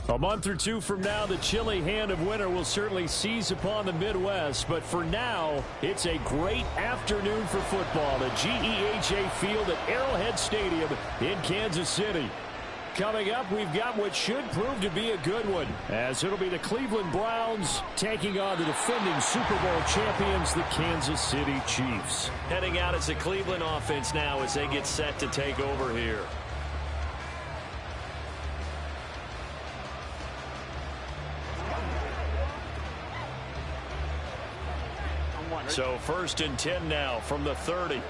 A month or two from now, the chilly hand of winter will certainly seize upon the Midwest. But for now, it's a great afternoon for football at GEHA Field at Arrowhead Stadium in Kansas City. Coming up, we've got what should prove to be a good one, as it'll be the Cleveland Browns taking on the defending Super Bowl champions, the Kansas City Chiefs. Heading out as the Cleveland offense now as they get set to take over here. So 1st and 10 now from the 30.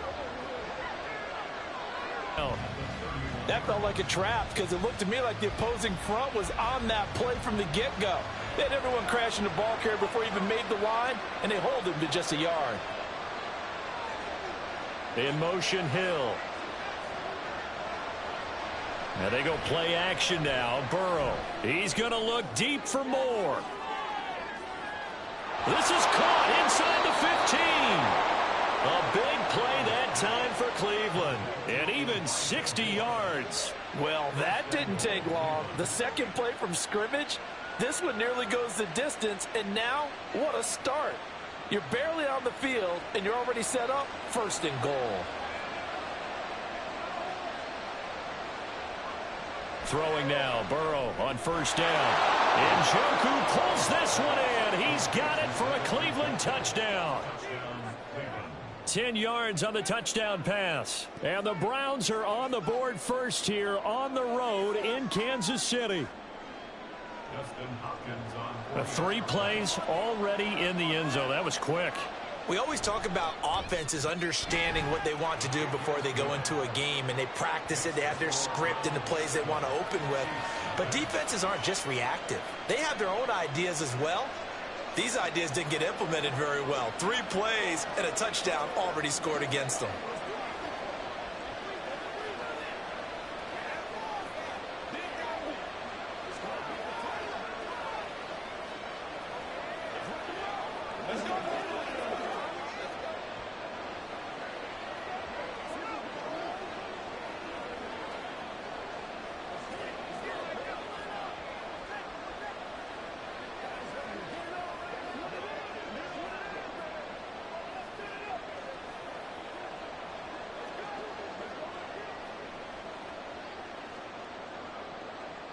That felt like a trap because it looked to me like the opposing front was on that play from the get-go. They had everyone crashing the ball carrier before he even made the line, and they hold him to just a yard. In motion, Hill. Now they go play action now. Burrow. He's going to look deep for more. This is caught inside the 15. A big play that time for Cleveland. And even 60 yards. Well, that didn't take long. The second play from scrimmage, this one nearly goes the distance. And now, what a start. You're barely on the field, and you're already set up 1st and goal. Throwing now, Burrow on 1st down. Njoku pulls this one in. He's got it for a Cleveland touchdown. 10 yards on the touchdown pass. And the Browns are on the board first here on the road in Kansas City. 3 plays already in the end zone. That was quick. We always talk about offenses understanding what they want to do before they go into a game, and they practice it. They have their script and the plays they want to open with. But defenses aren't just reactive. They have their own ideas as well. These ideas didn't get implemented very well. 3 plays and a touchdown already scored against them.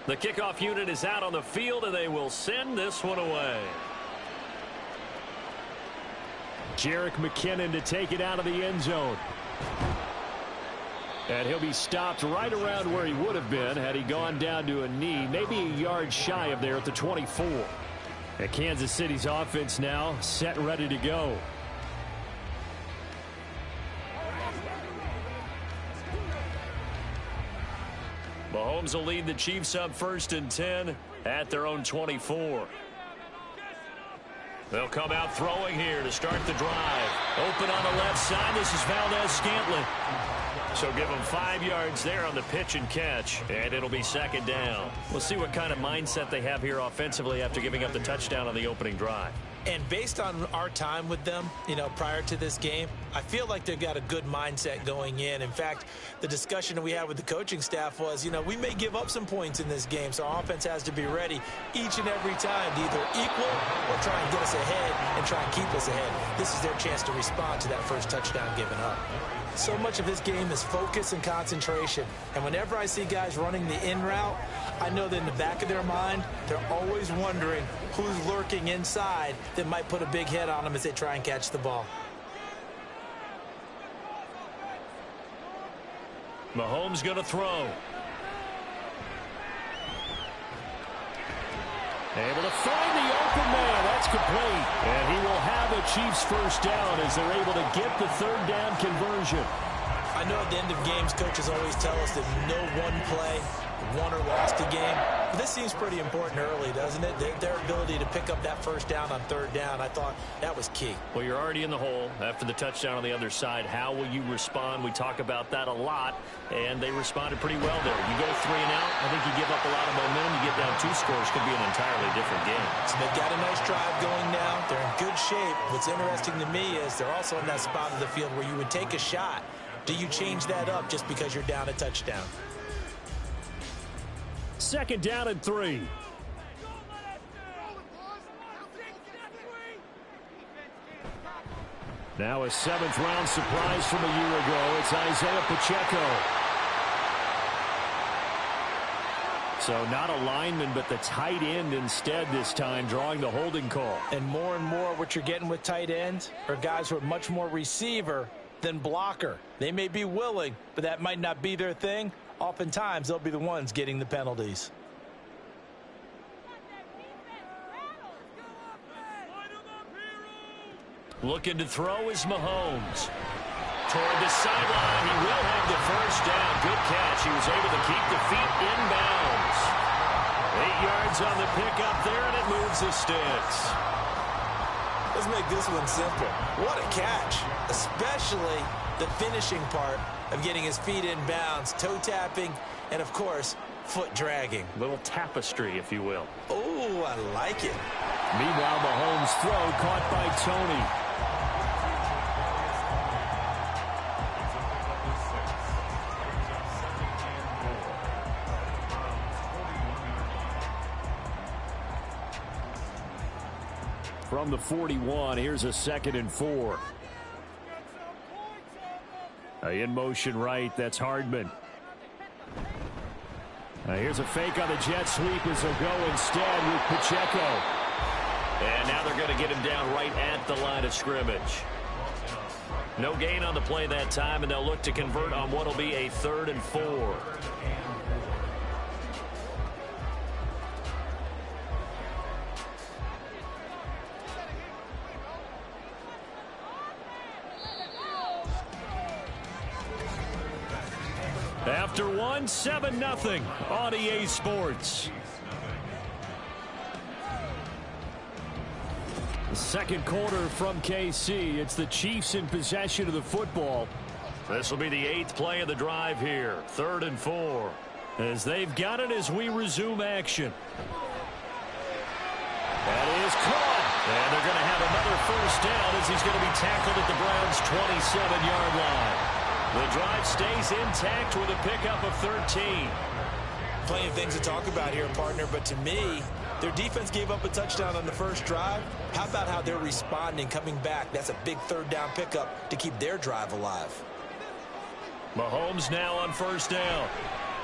The kickoff unit is out on the field, and they will send this one away. Jerick McKinnon to take it out of the end zone. And he'll be stopped right around where he would have been had he gone down to a knee, maybe a yard shy of there at the 24. And Kansas City's offense now set and ready to go. Mahomes will lead the Chiefs up 1st and 10 at their own 24. They'll come out throwing here to start the drive. Open on the left side. This is Valdez-Scantling. So give them 5 yards there on the pitch and catch, and it'll be 2nd down. We'll see what kind of mindset they have here offensively after giving up the touchdown on the opening drive. And based on our time with them, prior to this game, I feel like they've got a good mindset going in. In fact, the discussion that we had with the coaching staff was, we may give up some points in this game, so our offense has to be ready each and every time to either equal or try and get us ahead and try and keep us ahead. This is their chance to respond to that first touchdown given up. So much of this game is focus and concentration. And whenever I see guys running the in route, I know that in the back of their mind, they're always wondering who's lurking inside that might put a big hit on them as they try and catch the ball. Mahomes going to throw. Able to find the open man. That's complete. And he will have a Chiefs 1st down as they're able to get the 3rd down conversion. I know at the end of games, coaches always tell us that no one play won or lost a game. But this seems pretty important early, doesn't it? Their ability to pick up that 1st down on 3rd down, I thought that was key. Well, you're already in the hole after the touchdown on the other side. How will you respond? We talk about that a lot, and they responded pretty well there. You go 3 and out, I think you give up a lot of momentum. You get down 2 scores, could be an entirely different game. So they've got a nice drive going now. They're in good shape. What's interesting to me is they're also in that spot of the field where you would take a shot. Do you change that up just because you're down a touchdown? 2nd down and 3. Now a 7th-round surprise from a year ago. It's Isaiah Pacheco. So not a lineman, but the tight end instead this time, drawing the holding call. And more what you're getting with tight ends are guys who are much more receiver than blocker. They may be willing, but that might not be their thing. Oftentimes, they'll be the ones getting the penalties. Looking to throw is Mahomes. Toward the sideline, he will have the first down. Good catch. He was able to keep the feet inbounds. 8 yards on the pickup there, and it moves the sticks. Let's make this one simple. What a catch, especially the finishing part of getting his feet in bounds, toe tapping, and, of course, foot dragging. Little tapestry, if you will. Oh, I like it. Meanwhile, Mahomes' throw caught by Tony. From the 41, here's a 2nd and 4. In motion right, that's Hardman. Here's a fake on the jet sweep as they'll go instead with Pacheco. And now they're going to get him down right at the line of scrimmage. No gain on the play that time, and they'll look to convert on what will be a 3rd and 4. After one, 7-0 on EA Sports. The second quarter from KC. It's the Chiefs in possession of the football. This will be the 8th play of the drive here. 3rd and 4. As they've got it as we resume action. That is caught. And they're going to have another first down as he's going to be tackled at the Browns' 27-yard line. The drive stays intact with a pickup of 13. Plenty of things to talk about here, partner, but to me, their defense gave up a touchdown on the first drive. How about how they're responding, coming back? That's a big 3rd down pickup to keep their drive alive. Mahomes now on first down.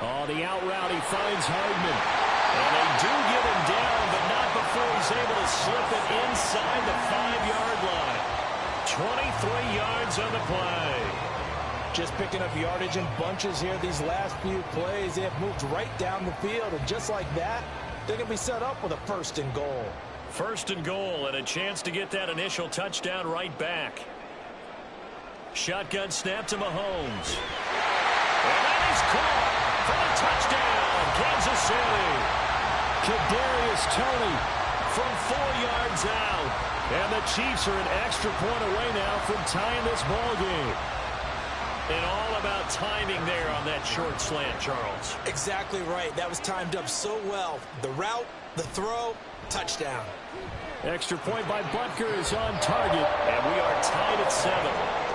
Oh, the out route, he finds Hardman. And they do get him down, but not before he's able to slip it inside the 5-yard line. 23 yards on the play. Just picking up yardage in bunches here these last few plays. They have moved right down the field, and just like that, they're going to be set up with a 1st and goal. 1st and goal, and a chance to get that initial touchdown right back. Shotgun snap to Mahomes. And that is caught for the touchdown, Kansas City. Kadarius Toney from 4 yards out. And the Chiefs are an extra point away now from tying this ball game. And all about timing there on that short slant, Charles. Exactly right. That was timed up so well. The route, the throw, touchdown. Extra point by Butker is on target. And we are tied at 7.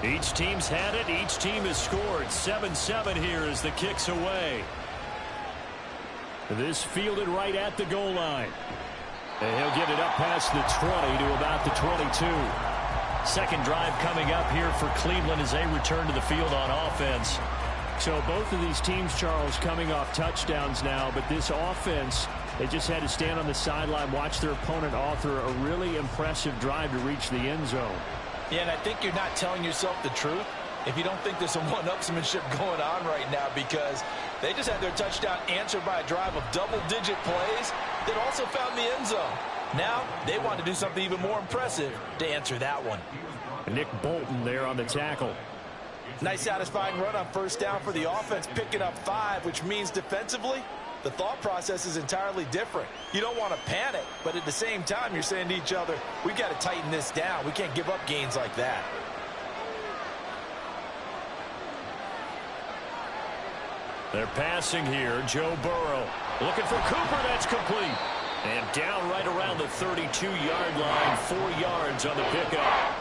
Each team's had it. Each team has scored. 7-7 here as the kick's away. This fielded right at the goal line. And he'll get it up past the 20 to about the 22. Second drive coming up here for Cleveland as they return to the field on offense. So both of these teams, Charles, coming off touchdowns now, but this offense, they just had to stand on the sideline, watch their opponent author a really impressive drive to reach the end zone. Yeah, and I think you're not telling yourself the truth if you don't think there's some one-upsmanship going on right now, because they just had their touchdown answered by a drive of double-digit plays that also found the end zone. Now they want to do something even more impressive to answer that one. Nick Bolton there on the tackle. Nice satisfying run on first down for the offense, picking up 5, which means defensively, the thought process is entirely different. You don't want to panic, but at the same time, you're saying to each other, we've got to tighten this down. We can't give up gains like that. They're passing here. Joe Burrow looking for Cooper. That's complete. And down right around the 32-yard line, 4 yards on the pickup.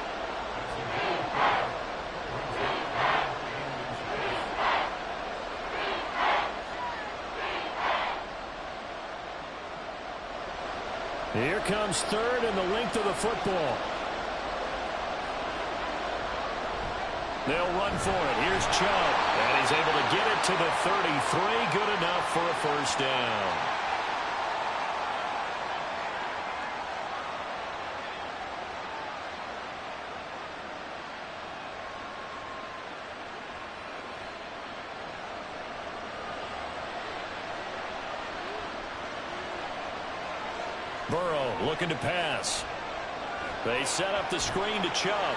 Here comes third and the length of the football. They'll run for it. Here's Chubb. And he's able to get it to the 33. Good enough for a first down. Burrow looking to pass. They set up the screen to Chubb.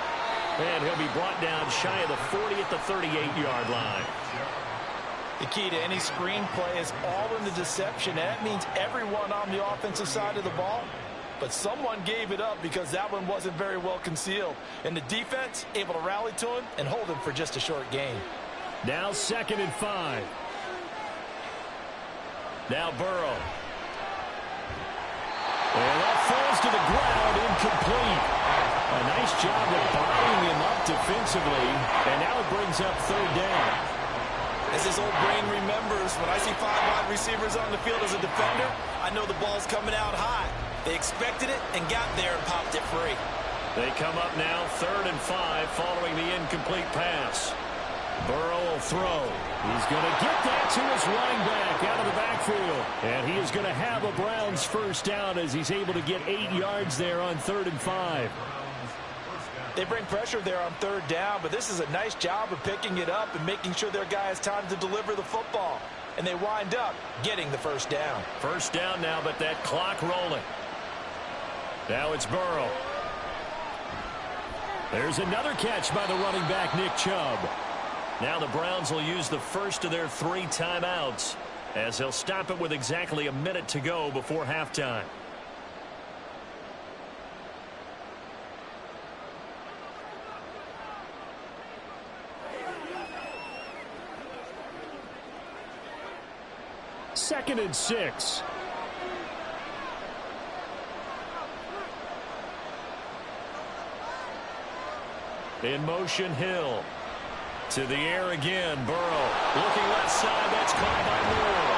And he'll be brought down shy of the 40 at the 38-yard line. The key to any screen play is all in the deception. That means everyone on the offensive side of the ball. But someone gave it up because that one wasn't very well concealed. And the defense able to rally to him and hold him for just a short gain. Now 2nd and 5. Now Burrow. And that falls to the ground, incomplete. A nice job of bodying him up defensively, and now it brings up 3rd down. As his old brain remembers, when I see 5 wide receivers on the field as a defender, I know the ball's coming out high. They expected it and got there and popped it free. They come up now 3rd and 5 following the incomplete pass. Burrow will throw. He's going to get that to his running back out of the backfield. And he is going to have a Browns first down as he's able to get 8 yards there on 3rd and 5. They bring pressure there on 3rd down, but this is a nice job of picking it up and making sure their guy has time to deliver the football. And they wind up getting the first down. First down now, but that clock rolling. Now it's Burrow. There's another catch by the running back, Nick Chubb. Now the Browns will use the first of their 3 timeouts as they'll stop it with exactly a minute to go before halftime. Second and 6. In motion, Hill. To the air again, Burrow. Looking left side, that's caught by Moore.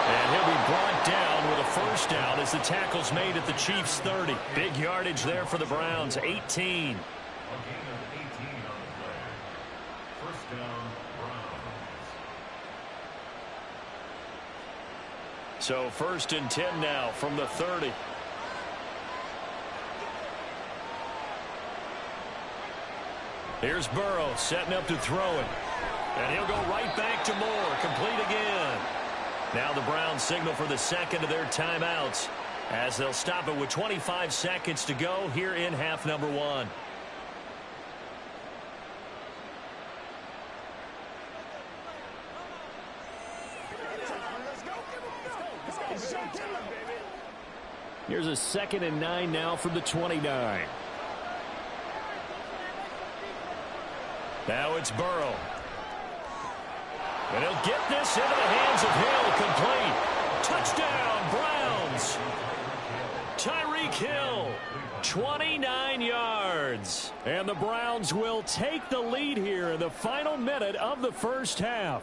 And he'll be brought down with a first down as the tackle's made at the Chiefs' 30. Big yardage there for the Browns, 18. So 1st and 10 now from the 30. Here's Burrow setting up to throw it. And he'll go right back to Moore. Complete again. Now the Browns signal for the 2nd of their timeouts as they'll stop it with 25 seconds to go here in half number 1. Here's a 2nd and 9 now from the 29. Now it's Burrow. And he'll get this into the hands of Hill. Complete. Touchdown, Browns. Tyreek Hill, 29 yards. And the Browns will take the lead here in the final minute of the first half.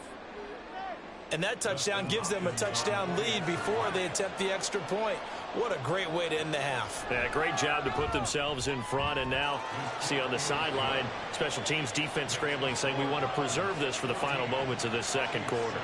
And that touchdown gives them a touchdown lead before they attempt the extra point. What a great way to end the half. Yeah, great job to put themselves in front. And now, see on the sideline, special teams defense scrambling, saying we want to preserve this for the final moments of this 2nd quarter.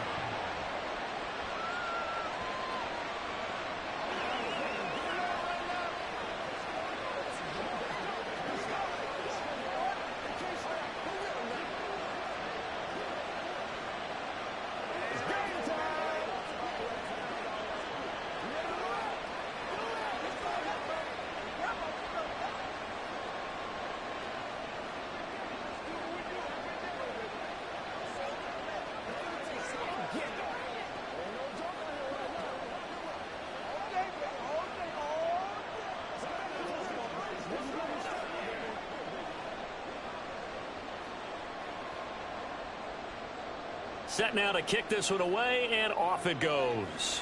Set now to kick this one away, and off it goes.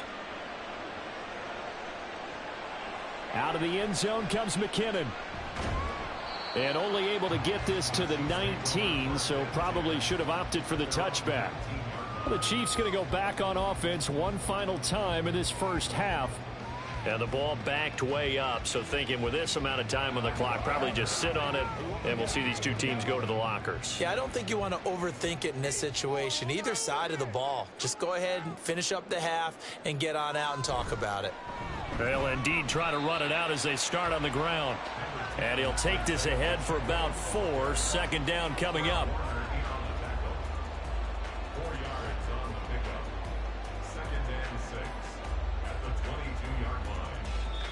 Out of the end zone comes McKinnon. And only able to get this to the 19, so probably should have opted for the touchback. The Chiefs going to go back on offense one final time in this first half. And the ball backed way up, so thinking with this amount of time on the clock, probably just sit on it, and we'll see these two teams go to the lockers. Yeah, I don't think you want to overthink it in this situation. Either side of the ball. Just go ahead and finish up the half and get on out and talk about it. They'll indeed try to run it out as they start on the ground. And he'll take this ahead for about 4. Second down coming up.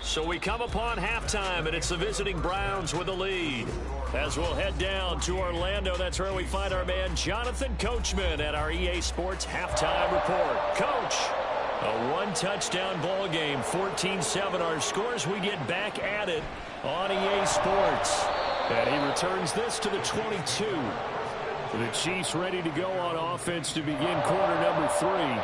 So we come upon halftime, and it's the visiting Browns with the lead. As we'll head down to Orlando, that's where we find our man Jonathan Coachman at our EA Sports Halftime Report. Coach, a one-touchdown ball game, 14-7 our scores. We get back at it on EA Sports. And he returns this to the 22. The Chiefs ready to go on offense to begin quarter number 3.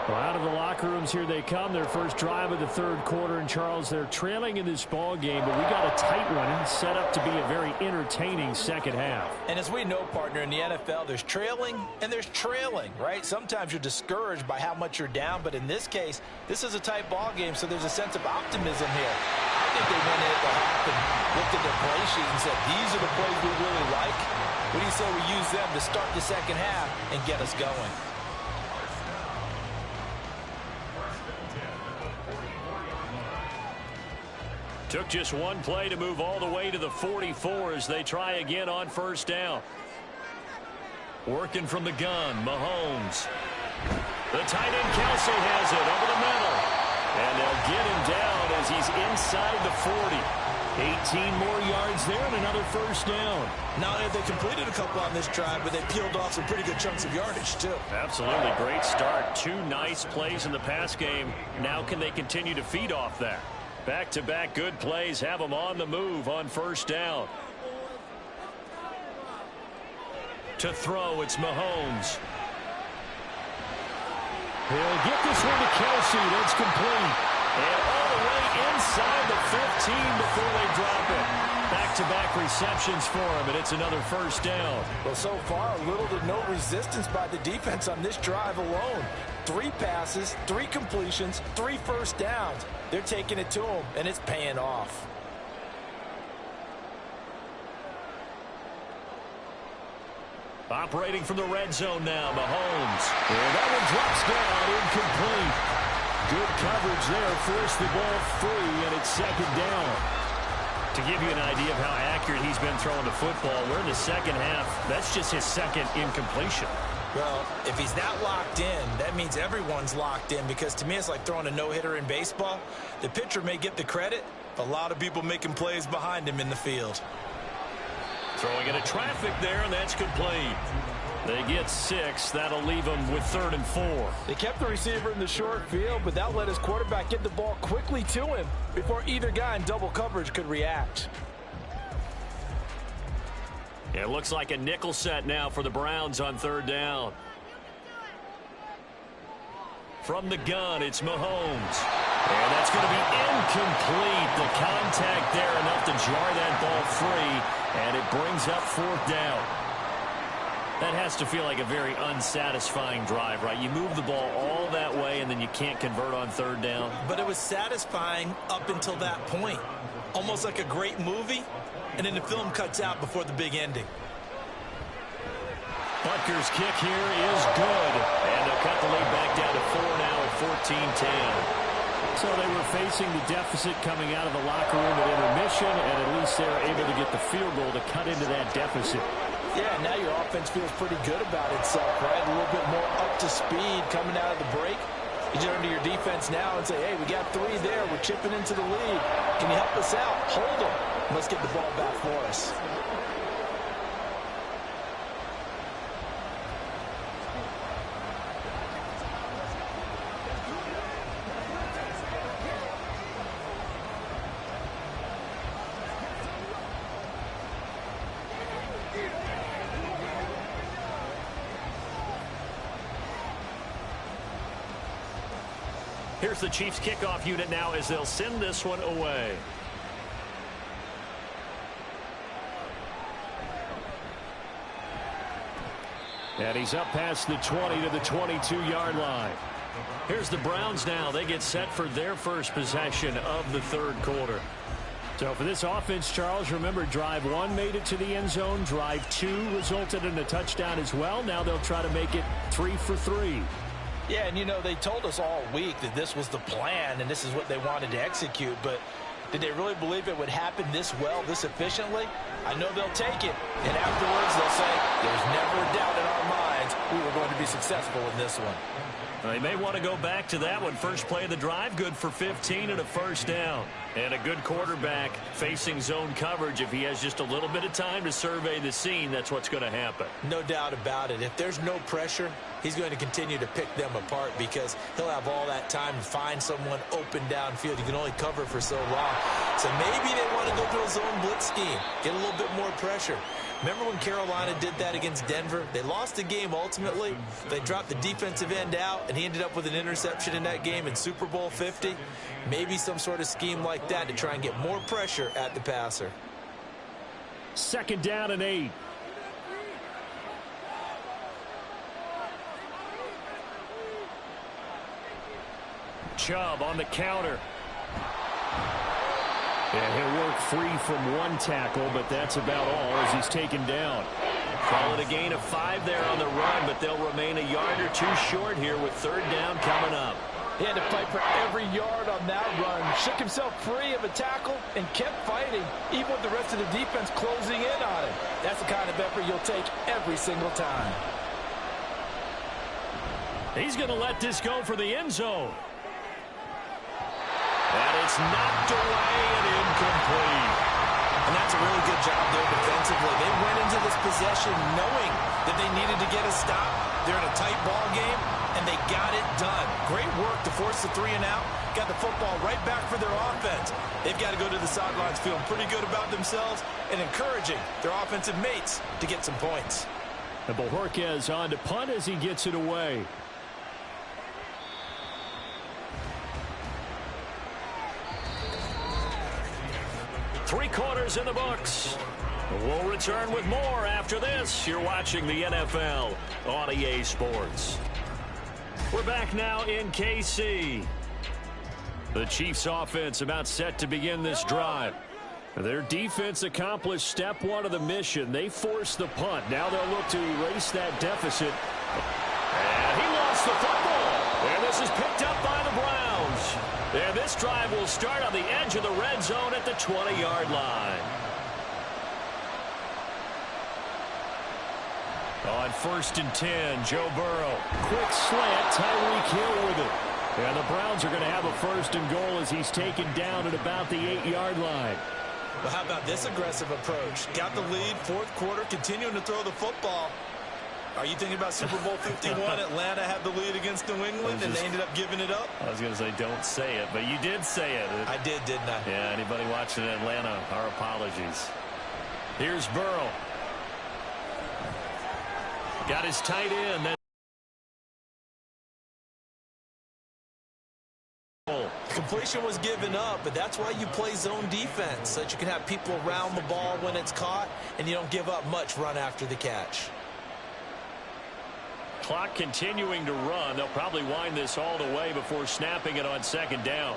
Well, out of the locker rooms here they come. Their first drive of the third quarter. And, Charles, they're trailing in this ball game, but we got a tight one set up to be a very entertaining second half. And as we know, partner, in the NFL, there's trailing and there's trailing, right? Sometimes you're discouraged by how much you're down, but in this case, this is a tight ball game, so there's a sense of optimism here. I think they went in at the half and looked at their play sheet and said, these are the plays we really like. What do you say we use them to start the second half and get us going? Took just one play to move all the way to the 44 as they try again on first down. Working from the gun, Mahomes. The tight end Kelsey has it over the middle. And they'll get him down as he's inside the 40. 18 more yards there and another first down. Not only have they completed a couple on this drive, but they peeled off some pretty good chunks of yardage, too. Absolutely. Great start. 2 nice plays in the pass game. Now can they continue to feed off that? Back-to-back good plays have them on the move on first down. To throw, it's Mahomes. He'll get this one to Kelsey. That's complete. And all the way inside the 15 before they drop it. Back-to-back receptions for him, and it's another first down. Well, so far, little to no resistance by the defense on this drive alone. 3 passes, 3 completions, 3 first downs. They're taking it to him, and it's paying off. Operating from the red zone now, Mahomes. And that one drops down, incomplete. Good coverage there, forced the ball free, and it's second down. To give you an idea of how accurate he's been throwing the football, we're in the second half. That's just his second incompletion. Well, if he's not locked in, that means everyone's locked in, because to me it's like throwing a no-hitter in baseball. The pitcher may get the credit, a lot of people making plays behind him in the field. Throwing into traffic there, and that's complete. They get 6. That'll leave them with 3rd and 4. They kept the receiver in the short field, but that let his quarterback get the ball quickly to him before either guy in double coverage could react. It looks like a nickel set now for the Browns on 3rd down. From the gun, it's Mahomes. And that's going to be incomplete. The contact there enough to jar that ball free, and it brings up 4th down. That has to feel like a very unsatisfying drive, right? You move the ball all that way, and then you can't convert on 3rd down. But it was satisfying up until that point. Almost like a great movie, and then the film cuts out before the big ending. Butker's kick here is good. And they'll cut the lead back down to 4 now at 14-10. So they were facing the deficit coming out of the locker room at intermission, and at least they were able to get the field goal to cut into that deficit. Yeah, now your offense feels pretty good about itself, right? A little bit more up to speed coming out of the break. You turn to your defense now and say, hey, we got 3 there. We're chipping into the lead. Can you help us out? Hold them. Let's get the ball back for us. Here's the Chiefs kickoff unit now as they'll send this one away. And he's up past the 20 to the 22-yard line. Here's the Browns now. They get set for their first possession of the third quarter. So for this offense, Charles, remember, drive 1 made it to the end zone. Drive 2 resulted in a touchdown as well. Now they'll try to make it 3 for 3. Yeah, and, you know, they told us all week that this was the plan and this is what they wanted to execute. But did they really believe it would happen this well, this efficiently? I know they'll take it. And afterwards, they'll say, there's never a doubt in our minds we were going to be successful in this one. They may want to go back to that one. First play of the drive, good for 15 and a first down. And a good quarterback facing zone coverage. If he has just a little bit of time to survey the scene, that's what's going to happen. No doubt about it. If there's no pressure, he's going to continue to pick them apart because he'll have all that time to find someone open downfield. You can only cover for so long. So maybe they want to go to a zone blitz scheme, get a little bit more pressure. Remember when Carolina did that against Denver? They lost the game ultimately. They dropped the defensive end out, and he ended up with an interception in that game in Super Bowl 50. Maybe some sort of scheme like that to try and get more pressure at the passer. 2nd down and 8. Chubb on the counter. And he'll work free from 1 tackle, but that's about all as he's taken down. Call it a gain of 5 there on the run, but they'll remain a yard or 2 short here with 3rd down coming up. He had to fight for every yard on that run. Shook himself free of a tackle and kept fighting, even with the rest of the defense closing in on him. That's the kind of effort you'll take every single time. He's going to let this go for the end zone. And it's knocked away and incomplete. And that's a really good job there defensively. They went into this possession knowing that they needed to get a stop. They're in a tight ball game, and they got it done. Great work to force the 3 and out. Got the football right back for their offense. They've got to go to the sidelines feeling pretty good about themselves and encouraging their offensive mates to get some points. And Bojorquez on to punt as he gets it away. Three quarters in the books. We'll return with more after this. You're watching the NFL on EA Sports. We're back now in KC. The Chiefs offense about set to begin this drive. Their defense accomplished step 1 of the mission. They forced the punt. Now they'll look to erase that deficit. And he lost the football. And this is picked up by the Browns. And this drive will start on the edge of the red zone at the 20-yard line. On 1st and 10, Joe Burrow. Quick slant, Tyreek Hill with it. And the Browns are going to have a 1st and goal as he's taken down at about the 8-yard line. Well, how about this aggressive approach? Got the lead, 4th quarter, continuing to throw the football. Are you thinking about Super Bowl 51? Atlanta had the lead against New England, and they ended up giving it up? I was going to say, don't say it, but you did say it. I did, didn't I? Yeah, anybody watching Atlanta, our apologies. Here's Burrow. Got his tight end. Completion was given up, but that's why you play zone defense, so that you can have people around the ball when it's caught, and you don't give up much run after the catch. Clock continuing to run. They'll probably wind this all the way before snapping it on 2nd down.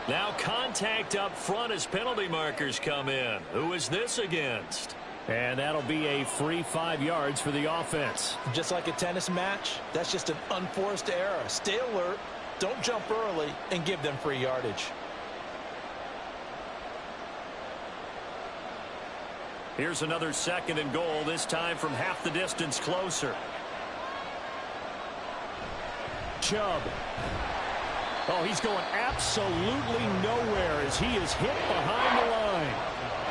Now contact up front as penalty markers come in. Who is this against? And that'll be a free 5 yards for the offense. Just like a tennis match, that's just an unforced error. Stay alert, don't jump early, and give them free yardage. Here's another 2nd and goal, this time from half the distance closer. Chubb. Oh, he's going absolutely nowhere as he is hit behind the line.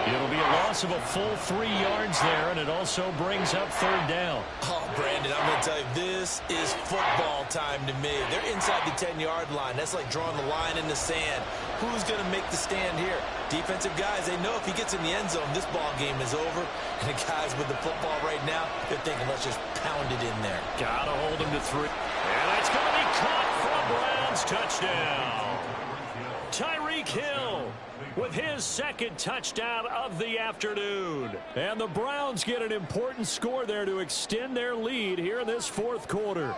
It'll be a loss of a full 3 yards there, and it also brings up 3rd down. Oh, Brandon, I'm going to tell you, this is football time to me. They're inside the 10-yard line. That's like drawing the line in the sand. Who's going to make the stand here? Defensive guys, they know if he gets in the end zone, this ball game is over. And the guys with the football right now, they're thinking, let's just pound it in there. Got to hold him to 3. And it's going to be caught from Browns touchdown. Tyreek Hill with his second touchdown of the afternoon. And the Browns get an important score there to extend their lead here in this fourth quarter.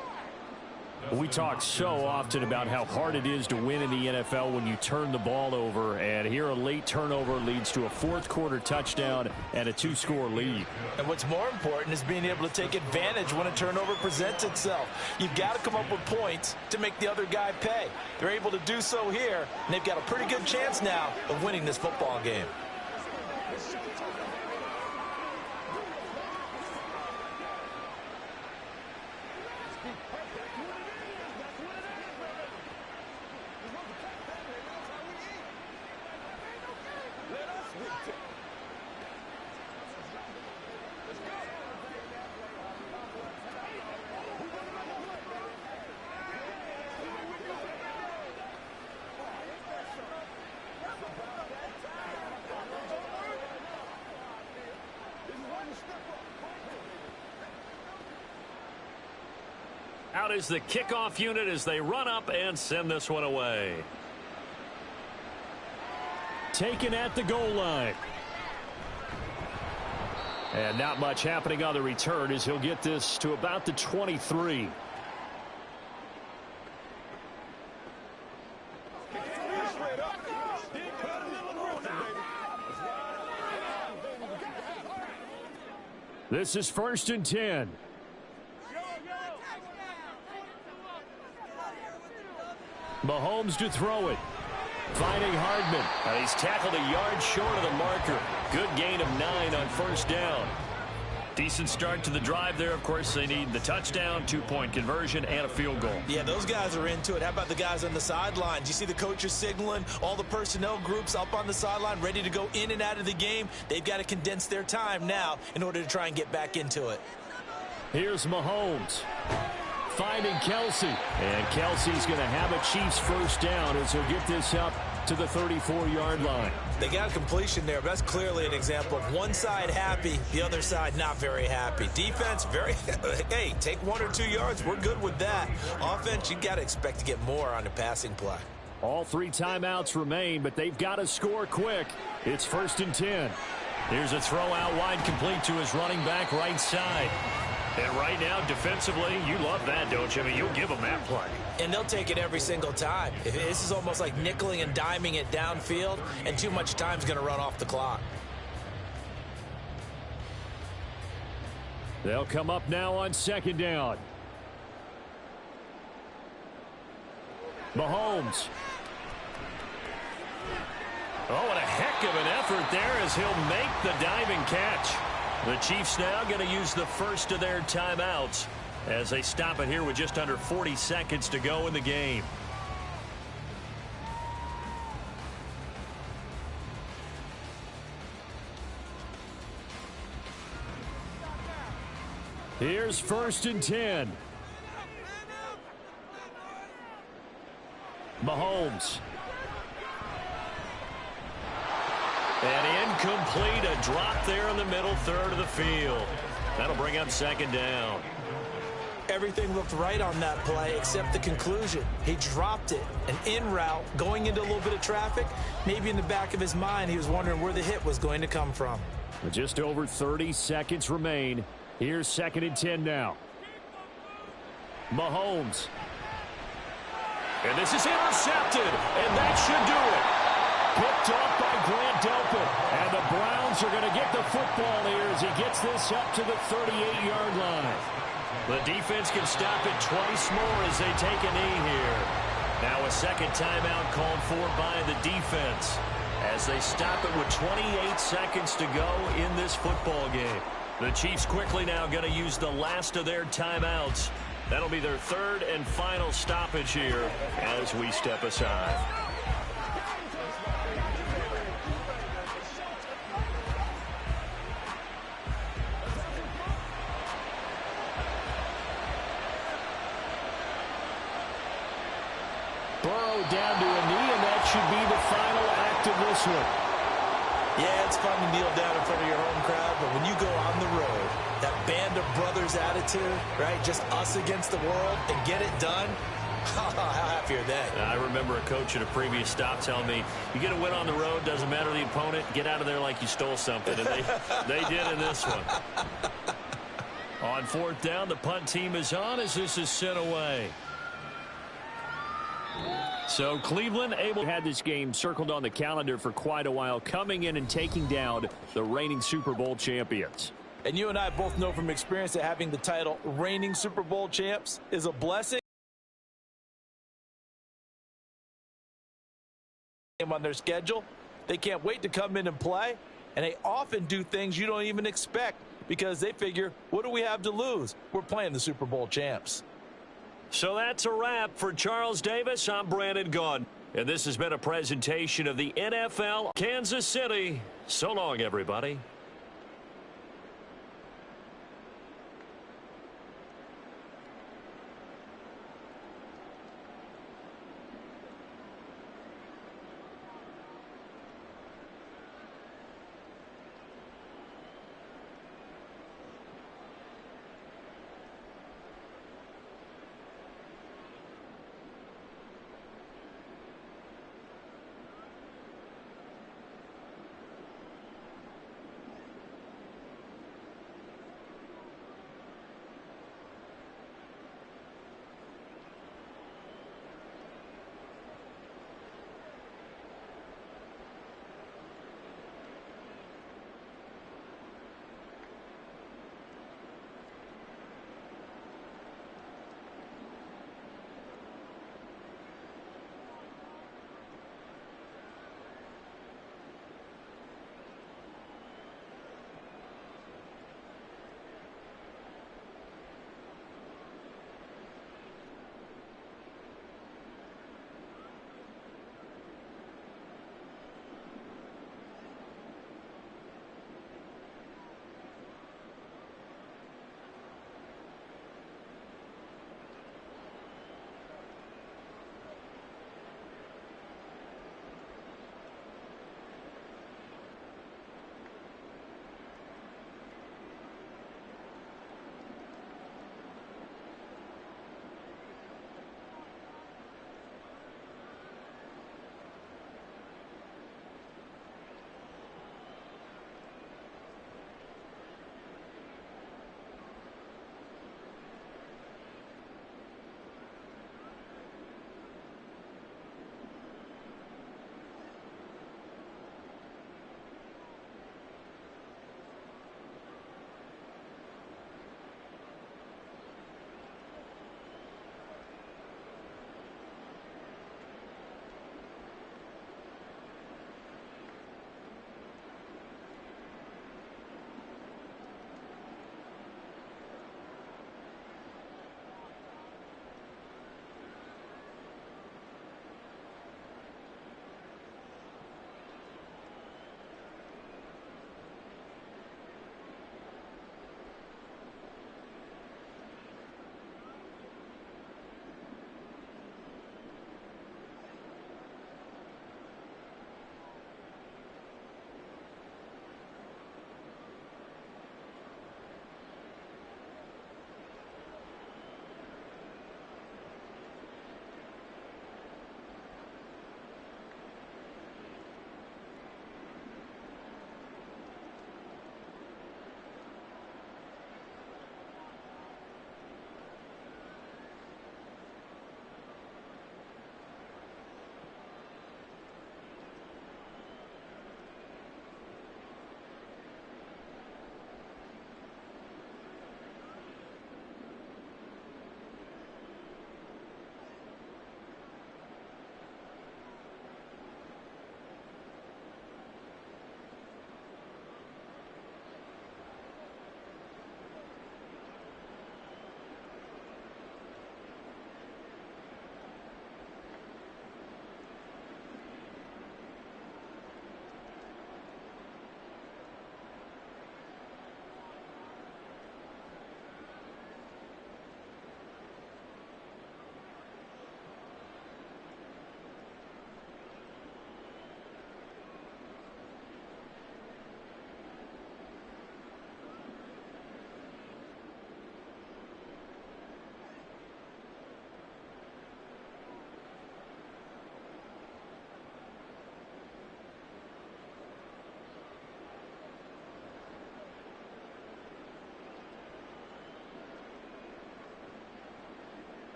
We talk so often about how hard it is to win in the NFL when you turn the ball over, and here a late turnover leads to a fourth quarter touchdown and a 2-score lead. And what's more important is being able to take advantage when a turnover presents itself. You've got to come up with points to make the other guy pay. They're able to do so here, and they've got a pretty good chance now of winning this football game. Out is the kickoff unit as they run up and send this one away. Taken at the goal line. And not much happening on the return as he'll get this to about the 23. This is 1st and 10. Mahomes to throw it. Finding Hardman. He's tackled a yard short of the marker. Good gain of 9 on 1st down. Decent start to the drive there. Of course, they need the touchdown, 2-point conversion, and a field goal. Yeah, those guys are into it. How about the guys on the sidelines? You see the coaches signaling, all the personnel groups up on the sideline ready to go in and out of the game. They've got to condense their time now in order to try and get back into it. Here's Mahomes. Finding Kelsey. And Kelsey's going to have a Chiefs first down as he'll get this up to the 34-yard line. They got a completion there, but that's clearly an example of one side happy, the other side not very happy. Defense, very, hey, take 1 or 2 yards. We're good with that. Offense, you got to expect to get more on the passing play. All 3 timeouts remain, but they've got to score quick. It's 1st and 10. Here's a throw out wide complete to his running back right side. And right now, defensively, you love that, don't you? I mean, you'll give them that play. And they'll take it every single time. This is almost like nickeling and diming it downfield, and too much time's going to run off the clock. They'll come up now on 2nd down. Mahomes. Oh, what a heck of an effort there as he'll make the diving catch. The Chiefs now going to use the first of their timeouts as they stop it here with just under 40 seconds to go in the game. Here's 1st and 10. Mahomes. And incomplete, a drop there in the middle third of the field. That'll bring up 2nd down. Everything looked right on that play except the conclusion. He dropped it, an in route, going into a little bit of traffic. Maybe in the back of his mind, he was wondering where the hit was going to come from. Just over 30 seconds remain. Here's 2nd and 10 now. Mahomes. And this is intercepted, and that should do it. Picked off by Grant Delpit. And the Browns are going to get the football here as he gets this up to the 38-yard line. The defense can stop it twice more as they take a knee here. Now a second timeout called for by the defense as they stop it with 28 seconds to go in this football game. The Chiefs quickly now going to use the last of their timeouts. That'll be their 3rd and final stoppage here as we step aside. Burrow down to a knee, and that should be the final act of this one. Yeah, it's fun to kneel down in front of your home crowd, but when you go on the road, that band of brothers attitude, right, just us against the world, and get it done, How happy are they? I remember a coach at a previous stop telling me, you get a win on the road, doesn't matter the opponent, get out of there like you stole something. And they did in this one. On fourth down, the punt team is on as this is sent away. So Cleveland had this game circled on the calendar for quite a while, coming in and taking down the reigning Super Bowl champions. And you and I both know from experience that having the title reigning Super Bowl champs is a blessing. On their schedule, they can't wait to come in and play, and they often do things you don't even expect because they figure, what do we have to lose? We're playing the Super Bowl champs. So that's a wrap for Charles Davis. I'm Brandon Gaudin, and this has been a presentation of the NFL Kansas City. So long, everybody.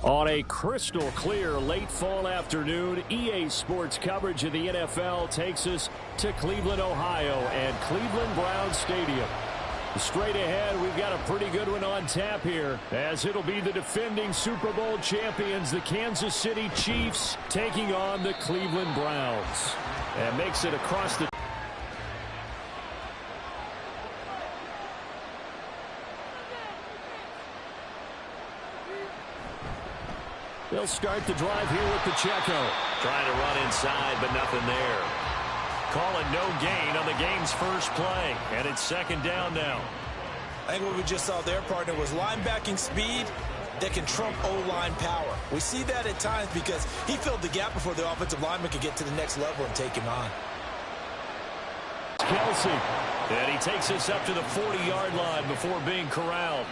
On a crystal clear late fall afternoon, EA Sports coverage of the NFL takes us to Cleveland, Ohio, and Cleveland Browns Stadium. Straight ahead, we've got a pretty good one on tap here, as it'll be the defending Super Bowl champions, the Kansas City Chiefs, taking on the Cleveland Browns. And makes it across the... They'll start the drive here with Pacheco. Trying to run inside, but nothing there. Call it no gain on the game's first play, and it's second down now. I think what we just saw there, partner, was linebacking speed that can trump O-line power. We see that at times because he filled the gap before the offensive lineman could get to the next level and take him on. Kelsey. And he takes us up to the 40-yard line before being corralled.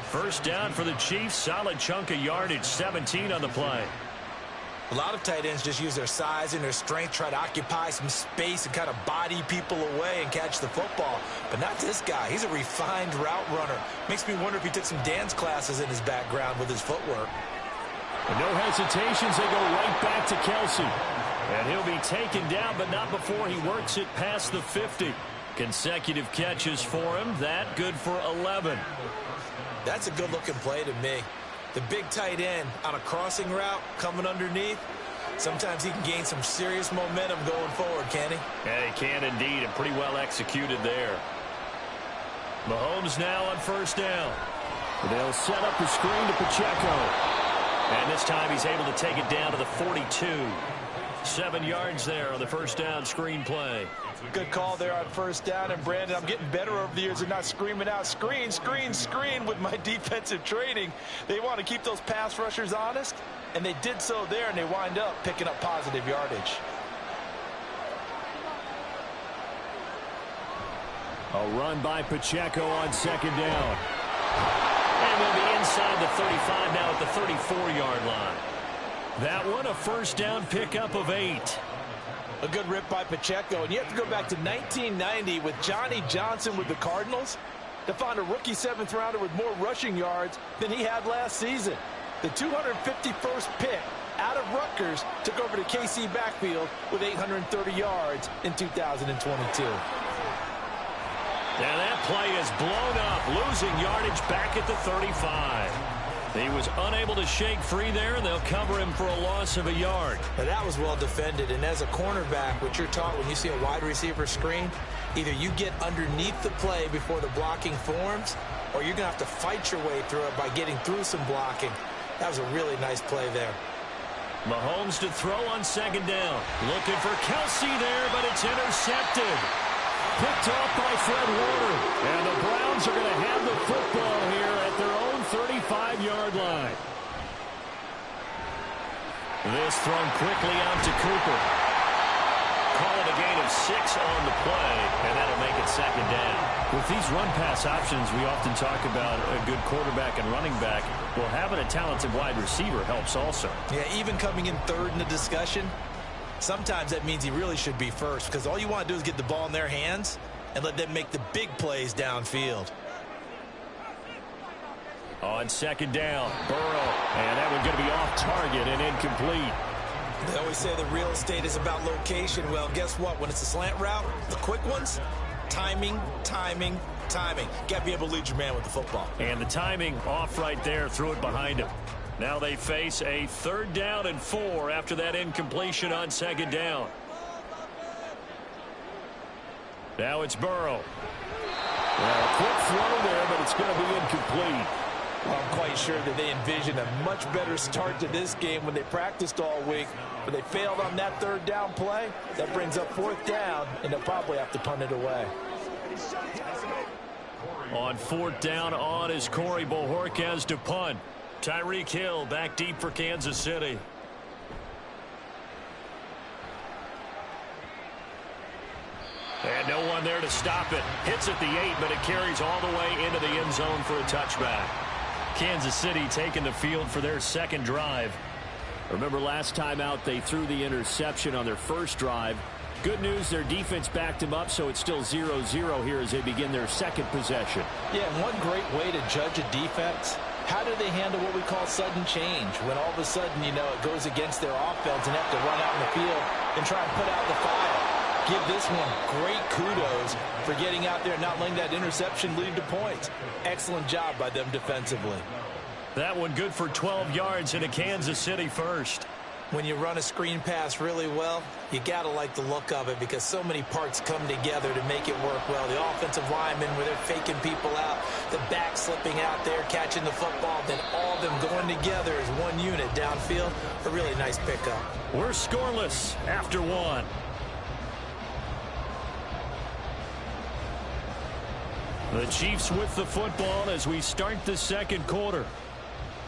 First down for the Chiefs. Solid chunk of yardage, 17 on the play. A lot of tight ends just use their size and their strength, try to occupy some space and kind of body people away and catch the football. But not this guy. He's a refined route runner. Makes me wonder if he took some dance classes in his background with his footwork. And no hesitations. They go right back to Kelsey. And he'll be taken down, but not before he works it past the 50. Consecutive catches for him. That good for 11. That's a good-looking play to me. The big tight end on a crossing route coming underneath. Sometimes he can gain some serious momentum going forward, can he? Yeah, he can indeed, and pretty well executed there. Mahomes now on first down. They'll set up the screen to Pacheco. And this time he's able to take it down to the 42. 7 yards there on the first down screen play. Good call there on first down. And, Brandon, I'm getting better over the years at not screaming out, screen, screen, screen with my defensive training. They want to keep those pass rushers honest, and they did so there, and they wind up picking up positive yardage. A run by Pacheco on second down. And they'll be inside the 35 now at the 34-yard line. That one a first down pickup of 8. A good rip by Pacheco. And you have to go back to 1990 with Johnny Johnson with the Cardinals to find a rookie 7th rounder with more rushing yards than he had last season. The 251st pick out of Rutgers took over the KC backfield with 830 yards in 2022. Now that play is blown up, losing yardage back at the 35. He was unable to shake free there, and they'll cover him for a loss of a yard. Now that was well defended, and as a cornerback, what you're taught when you see a wide receiver screen, either you get underneath the play before the blocking forms, or you're going to have to fight your way through it by getting through some blocking. That was a really nice play there. Mahomes to throw on second down. Looking for Kelsey there, but it's intercepted. Picked off by Fred Warner. And the Browns are going to have the football here at their own 35-yard line. This thrown quickly out to Cooper. Call it a gain of 6 on the play, and that'll make it second down. With these run-pass options, we often talk about a good quarterback and running back. Well, having a talented wide receiver helps also. Yeah, even coming in third in the discussion, sometimes that means he really should be first, because all you want to do is get the ball in their hands and let them make the big plays downfield. On second down, Burrow. And that one's going to be off target and incomplete. They always say that real estate is about location. Well, guess what? When it's a slant route, the quick ones, timing, timing, timing. Got to be able to lead your man with the football. And the timing off right there, threw it behind him. Now they face a 3rd down and 4 after that incompletion on second down. Now it's Burrow. Well, a quick throw there, but it's going to be incomplete. Well, I'm quite sure that they envisioned a much better start to this game when they practiced all week, but they failed on that third down play. That brings up fourth down, and they'll probably have to punt it away. On fourth down on is Corey Bojorquez to punt. Tyreek Hill back deep for Kansas City. And no one there to stop it. Hits at the 8, but it carries all the way into the end zone for a touchback. Kansas City taking the field for their second drive. Remember last time out they threw the interception on their first drive. Good news, their defense backed them up, so it's still 0-0 here as they begin their second possession. Yeah, and one great way to judge a defense, how do they handle what we call sudden change? When all of a sudden, you know, it goes against their offense and have to run out in the field and try and put out the fire. Give this one great kudos for getting out there and not letting that interception lead to points. Excellent job by them defensively. That one good for 12 yards in a Kansas City first. When you run a screen pass really well, you got to like the look of it because so many parts come together to make it work well. The offensive linemen where they're faking people out, the back slipping out there, catching the football, then all of them going together as one unit downfield. A really nice pickup. We're scoreless after one. The Chiefs with the football as we start the second quarter,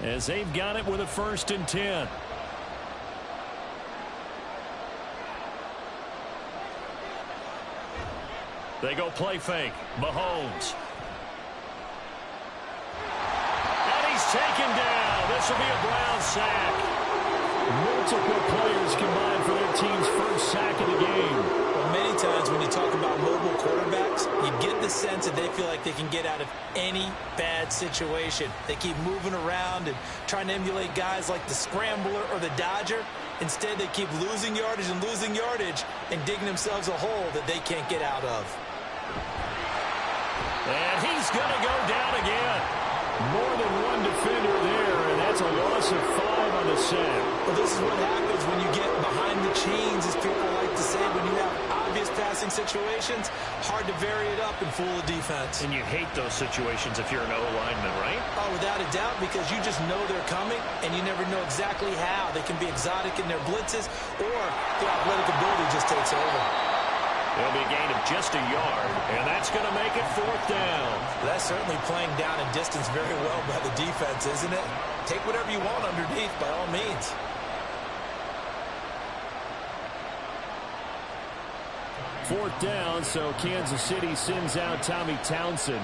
as they've got it with a 1st and 10. They go play fake. Mahomes. And he's taken down. This will be a Brown sack. Multiple players combined for their team's first sack of the game. Well, many times when you talk about mobile quarterbacks, you get the sense that they feel like they can get out of any bad situation. They keep moving around and trying to emulate guys like the Scrambler or the Dodger. Instead, they keep losing yardage and digging themselves a hole that they can't get out of. And he's going to go down again. More than one defender there, and that's a loss of 5 on the sack. Well, this is what happens when you get behind the chains, as people like to say, when you have obvious passing situations. Hard to vary it up and fool the defense. And you hate those situations if you're an O-lineman, right? Oh, without a doubt, because you just know they're coming, and you never know exactly how. They can be exotic in their blitzes, or the athletic ability just takes over. It'll be a gain of just a yard, and that's going to make it 4th down. That's certainly playing down in distance very well by the defense, isn't it? Take whatever you want underneath, by all means. Fourth down, so Kansas City sends out Tommy Townsend.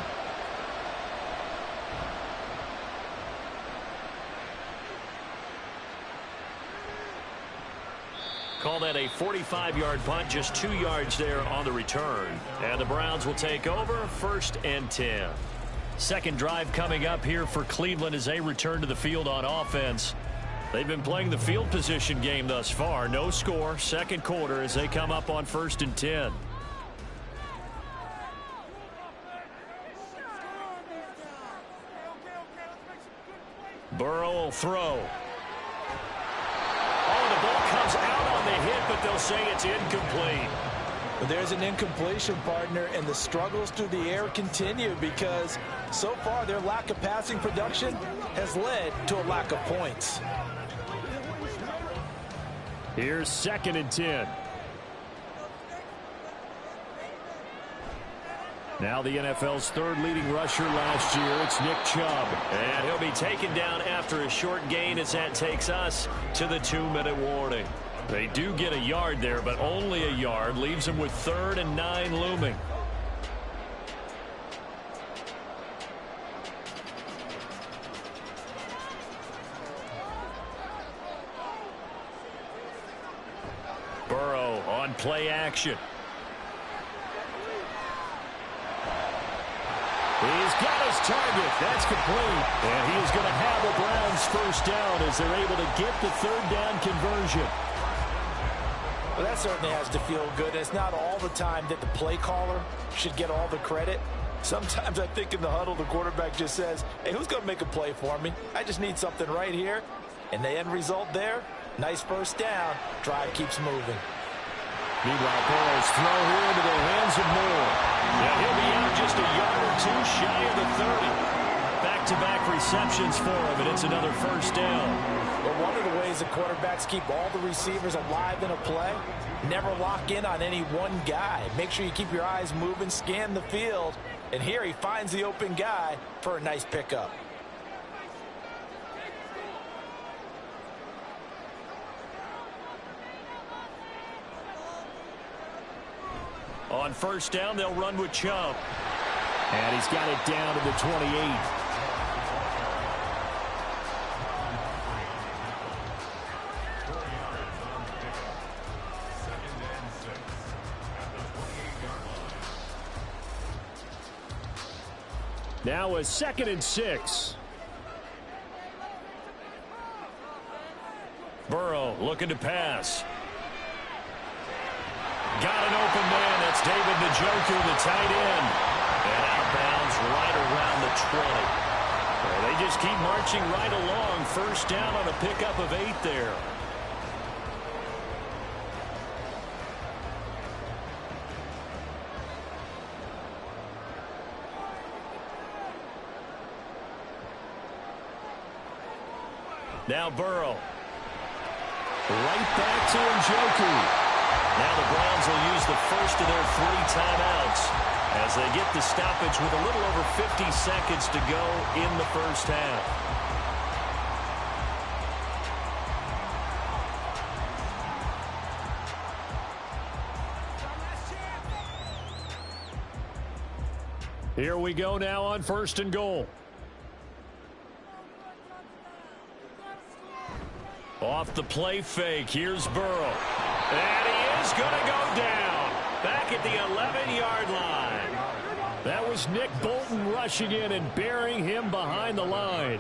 Call that a 45-yard punt, just 2 yards there on the return. And the Browns will take over 1st and 10. Second drive coming up here for Cleveland as they return to the field on offense. They've been playing the field position game thus far. No score, second quarter as they come up on 1st and 10. Burrow will throw. Oh, the ball comes out on the hit, but they'll say it's incomplete. But there's an incompletion, partner, and the struggles through the air continue because so far their lack of passing production has led to a lack of points. Here's 2nd and 10. Now the NFL's 3rd leading rusher last year, it's Nick Chubb. And he'll be taken down after a short gain as that takes us to the 2-minute warning. They do get a yard there, but only a yard. Leaves them with 3rd and 9 looming. Burrow on play action. He's got his target. That's complete. And he is going to have the Browns first down as they're able to get the 3rd down conversion. Well, that certainly has to feel good. It's not all the time that the play caller should get all the credit. Sometimes I think in the huddle, the quarterback just says, hey, who's going to make a play for me? I just need something right here. And the end result there, nice first down. Drive keeps moving. Meanwhile, Burrow's throw here into the hands of Moore. Yeah, he'll be out just a yard or two shy of the 30. Back-to-back receptions for him, and it's another first down. But one of the ways the quarterbacks keep all the receivers alive in a play, never lock in on any one guy. Make sure you keep your eyes moving, scan the field, and here he finds the open guy for a nice pickup. On first down, they'll run with Chubb. And he's got it down to the 28. Now a 2nd and 6. Burrow looking to pass. Got an open man. That's David Njoku, the tight end. And out of bounds right around the 20. Well, they just keep marching right along. First down on a pickup of 8 there. Now Burrow. Right back to Njoku. Now the Browns will use the first of their 3 timeouts as they get the stoppage with a little over 50 seconds to go in the first half. Here we go now on 1st and goal. Off the play fake, here's Burrow. And he is going to go down back at the 11-yard line. That was Nick Bolton rushing in and burying him behind the line.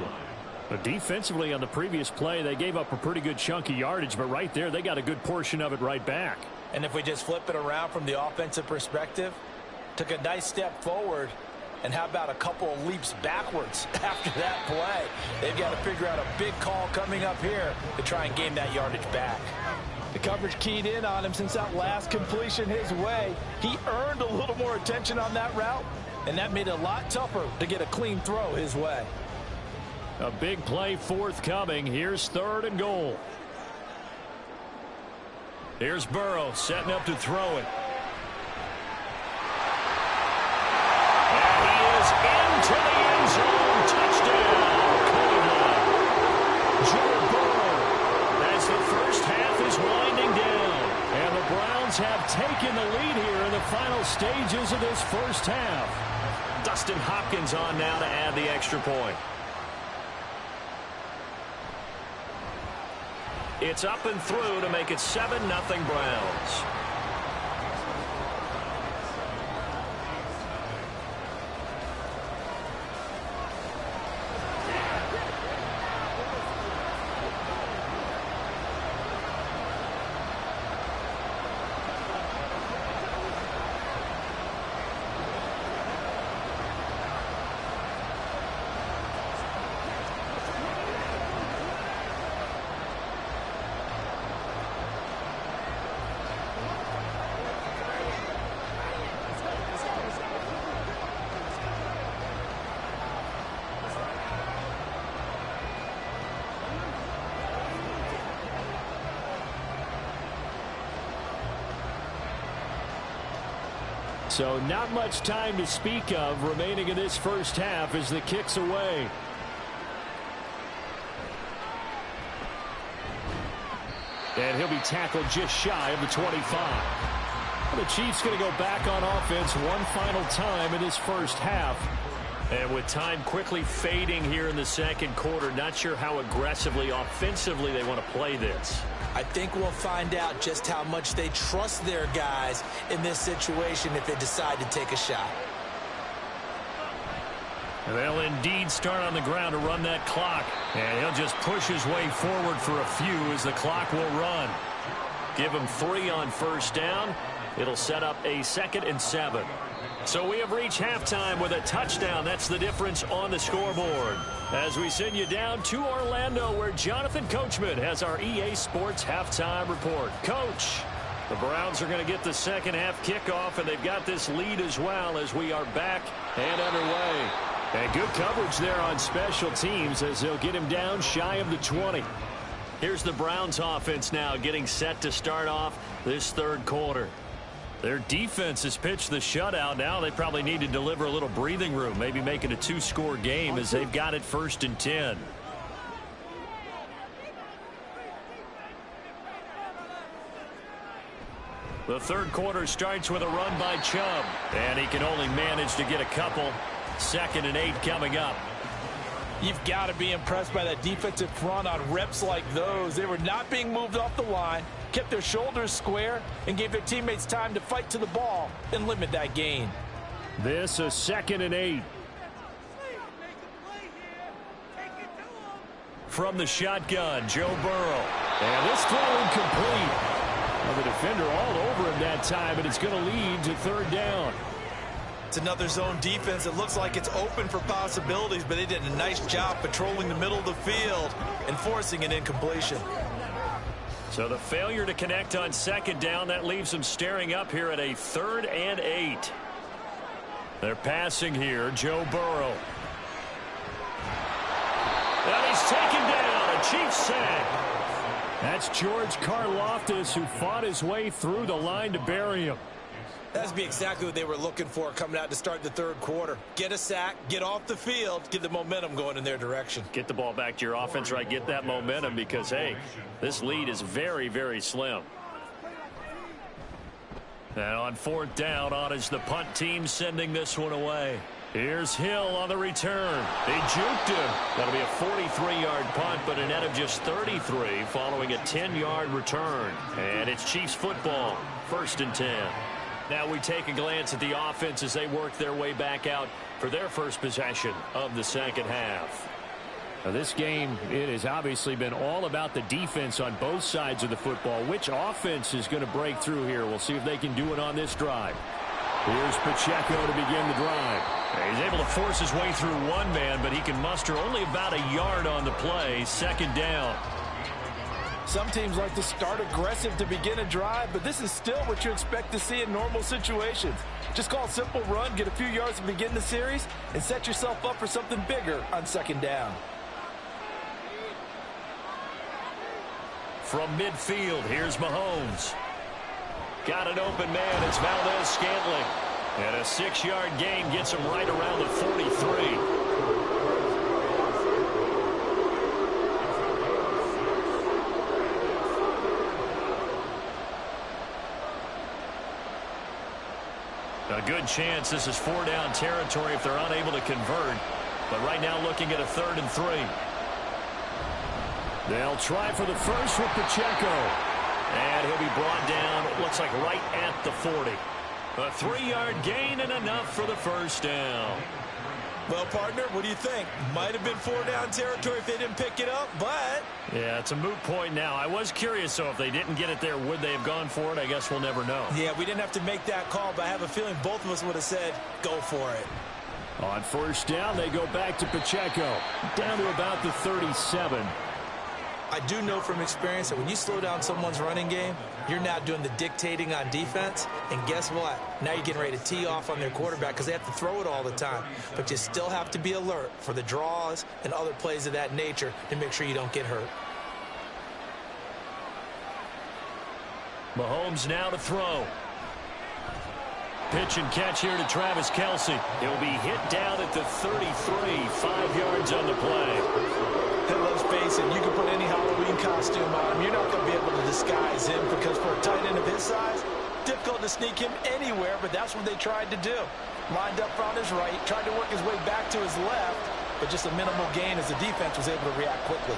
But defensively on the previous play, they gave up a pretty good chunk of yardage, but right there, they got a good portion of it right back. And if we just flip it around from the offensive perspective, took a nice step forward, and how about a couple of leaps backwards after that play? They've got to figure out a big call coming up here to try and gain that yardage back. The coverage keyed in on him since that last completion his way. He earned a little more attention on that route, and that made it a lot tougher to get a clean throw his way. A big play forthcoming. Here's 3rd and goal. Here's Burrow setting up to throw it. And he is into the end zone. Touchdown, Cleveland. Joe Burrow, as the first half is winding down. And the Browns have taken the lead here in the final stages of this first half. Dustin Hopkins on now to add the extra point. It's up and through to make it 7-0 Browns. So not much time to speak of remaining in this first half as the kick's away. And he'll be tackled just shy of the 25. The Chiefs going to go back on offense one final time in this first half. And with time quickly fading here in the second quarter, not sure how aggressively, offensively they want to play this. I think we'll find out just how much they trust their guys in this situation if they decide to take a shot. They'll indeed start on the ground to run that clock. And he'll just push his way forward for a few as the clock will run. Give him 3 on first down. It'll set up a 2nd and 7. So we have reached halftime with a touchdown. That's the difference on the scoreboard. As we send you down to Orlando, where Jonathan Coachman has our EA Sports Halftime Report. Coach. The Browns are going to get the second half kickoff, and they've got this lead as well as we are back and underway. And good coverage there on special teams as they'll get him down shy of the 20. Here's the Browns offense now getting set to start off this third quarter. Their defense has pitched the shutout. Now they probably need to deliver a little breathing room, maybe make it a two-score game as they've got it 1st and 10. The third quarter starts with a run by Chubb, and he can only manage to get a couple. 2nd and 8 coming up. You've got to be impressed by that defensive front on reps like those. They were not being moved off the line, kept their shoulders square, and gave their teammates time to fight to the ball and limit that gain. This is 2nd and 8. From the shotgun, Joe Burrow. And this throw incomplete. Well, the defender all over him that time, and it's going to lead to 3rd down. It's another zone defense. It looks like it's open for possibilities, but they did a nice job patrolling the middle of the field and forcing an incompletion. So the failure to connect on 2nd down, that leaves them staring up here at a 3rd and 8. They're passing here, Joe Burrow. And he's taken down, a Chiefs sack. That's George Karlaftis, who fought his way through the line to bury him. That'd be exactly what they were looking for coming out to start the third quarter. Get a sack, get off the field, get the momentum going in their direction. Get the ball back to your offense, right? Get that momentum because, hey, this lead is very, very slim. And on 4th down, on is the punt team sending this one away. Here's Hill on the return. They juked him. That'll be a 43-yard punt, but a net of just 33 following a 10-yard return. And it's Chiefs football, 1st and 10. Now we take a glance at the offense as they work their way back out for their first possession of the second half. Now this game, it has obviously been all about the defense on both sides of the football. Which offense is going to break through here? We'll see if they can do it on this drive. Here's Pacheco to begin the drive. He's able to force his way through one man, but he can muster only about a yard on the play. 2nd down. Some teams like to start aggressive to begin a drive, but this is still what you expect to see in normal situations. Just call a simple run, get a few yards to begin the series, and set yourself up for something bigger on 2nd down. From midfield, here's Mahomes. Got an open man. It's Valdez-Scantling. And a 6-yard gain gets him right around the 43. A good chance this is 4-down territory if they're unable to convert. But right now looking at a 3rd and 3. They'll try for the first with Pacheco. And he'll be brought down, it looks like right at the 40. A 3-yard gain and enough for the 1st down. Well, partner, what do you think? Might have been 4-down territory if they didn't pick it up, but... Yeah, it's a moot point now. I was curious, so if they didn't get it there, would they have gone for it? I guess we'll never know. Yeah, we didn't have to make that call, but I have a feeling both of us would have said, go for it. On 1st down, they go back to Pacheco. Down to about the 37. I do know from experience that when you slow down someone's running game, you're now doing the dictating on defense. And guess what? Now you're getting ready to tee off on their quarterback because they have to throw it all the time. But you still have to be alert for the draws and other plays of that nature to make sure you don't get hurt. Mahomes now to throw. Pitch and catch here to Travis Kelce. He'll be hit down at the 33, 5 yards on the play. Hey, let's face it, you can put any Halloween costume on him. You're not going to be able to disguise him because for a tight end of his size, difficult to sneak him anywhere, but that's what they tried to do. Lined up on his right, tried to work his way back to his left, but just a minimal gain as the defense was able to react quickly.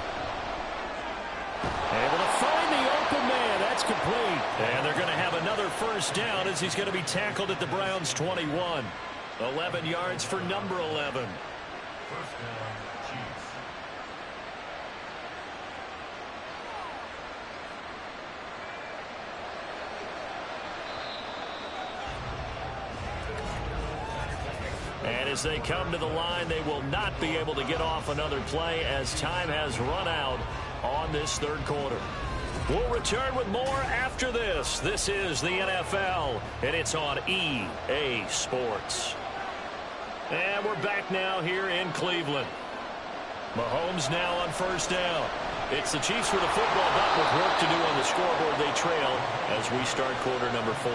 Able to find the open man. That's complete. And they're going to have another 1st down as he's going to be tackled at the Browns' 21. 11 yards for number 11. And as they come to the line, they will not be able to get off another play as time has run out on this third quarter. We'll return with more after this. This is the NFL, and it's on EA Sports. And we're back now here in Cleveland. Mahomes now on first down. It's the Chiefs with a football, but with work to do on the scoreboard. They trail as we start quarter number 4.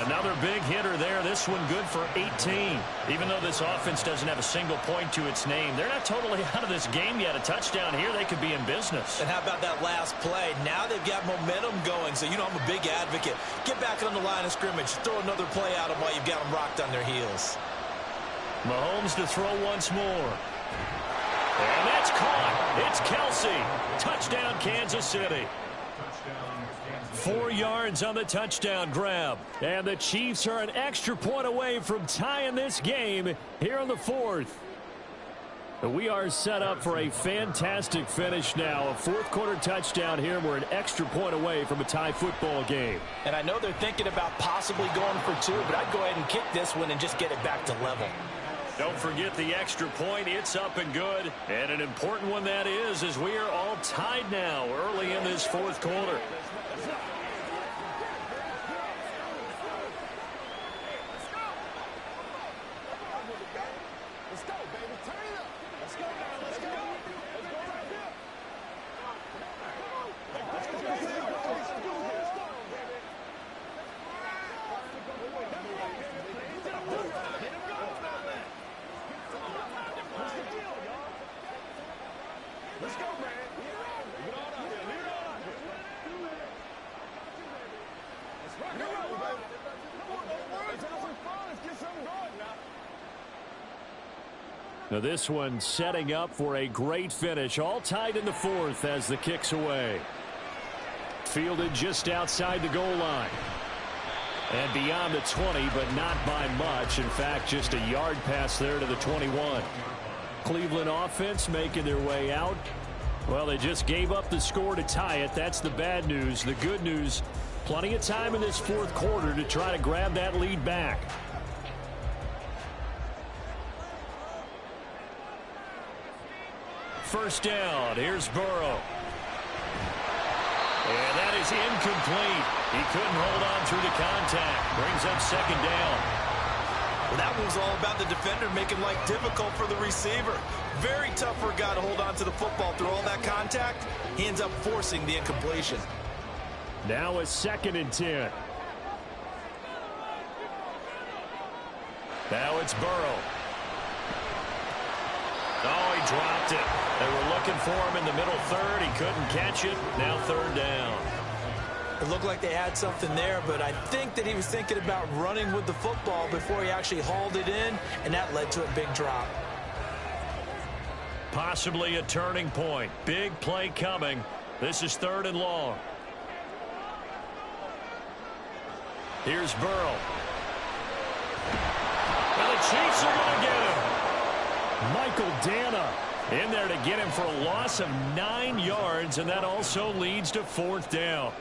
Another big hitter there. This one good for 18. Even though this offense doesn't have a single point to its name, they're not totally out of this game yet. A touchdown here, they could be in business. And how about that last play? Now they've got momentum going, so you know I'm a big advocate. Get back on the line of scrimmage. Throw another play at them while you've got them rocked on their heels. Mahomes to throw once more. And that's caught. It's Kelsey. Touchdown, Kansas City. 4 yards on the touchdown grab. And the Chiefs are an extra point away from tying this game here in the 4th. We are set up for a fantastic finish now. A fourth-quarter touchdown here. We're an extra point away from a tie football game. And I know they're thinking about possibly going for 2, but I'd go ahead and kick this one and just get it back to level. Don't forget the extra point. It's up and good. And an important one that is, as we are all tied now early in this fourth quarter. Now this one setting up for a great finish. All tied in the 4th as the kick's away. Fielded just outside the goal line. And beyond the 20, but not by much. In fact, just a yard pass there to the 21. Cleveland offense making their way out. Well, they just gave up the score to tie it. That's the bad news. The good news, plenty of time in this fourth quarter to try to grab that lead back. First down. Here's Burrow. And that is incomplete. He couldn't hold on through the contact. Brings up second down. Well, that was all about the defender making life difficult for the receiver. Very tough for a guy to hold on to the football through all that contact. He ends up forcing the incompletion. Now a 2nd and 10. Now it's Burrow. Oh, he dropped it. They were looking for him in the middle third. He couldn't catch it. Now 3rd down. It looked like they had something there, but I think that he was thinking about running with the football before he actually hauled it in, and that led to a big drop. Possibly a turning point. Big play coming. This is 3rd and long. Here's Burrow. And the Chiefs are going to get him. Michael Dana in there to get him for a loss of 9 yards, and that also leads to 4th down.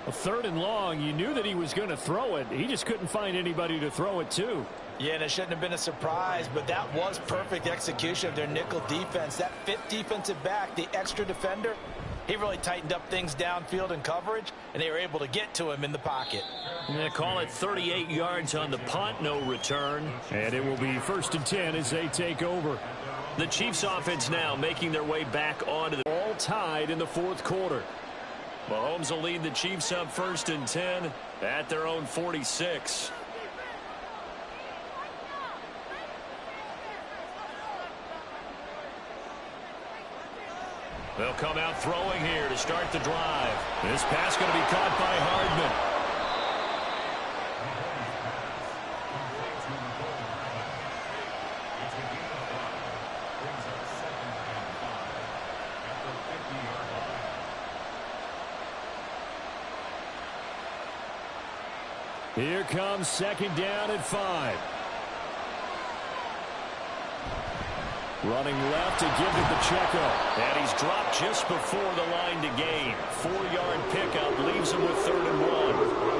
A 3rd and long, you knew that he was going to throw it. He just couldn't find anybody to throw it to. Yeah, and it shouldn't have been a surprise, but that was perfect execution of their nickel defense. That 5th defensive back, the extra defender, he really tightened up things downfield in coverage, and they were able to get to him in the pocket. Yeah, call it 38 yards on the punt, no return. And it will be 1st and 10 as they take over. The Chiefs offense now making their way back onto the all tied in the 4th quarter. Mahomes will lead the Chiefs up 1st and 10 at their own 46. They'll come out throwing here to start the drive. This pass going to be caught by Hardman. Here comes 2nd down and 5. Running left to give it to Pacheco. And he's dropped just before the line to gain. 4-yard pickup leaves him with 3rd and 1.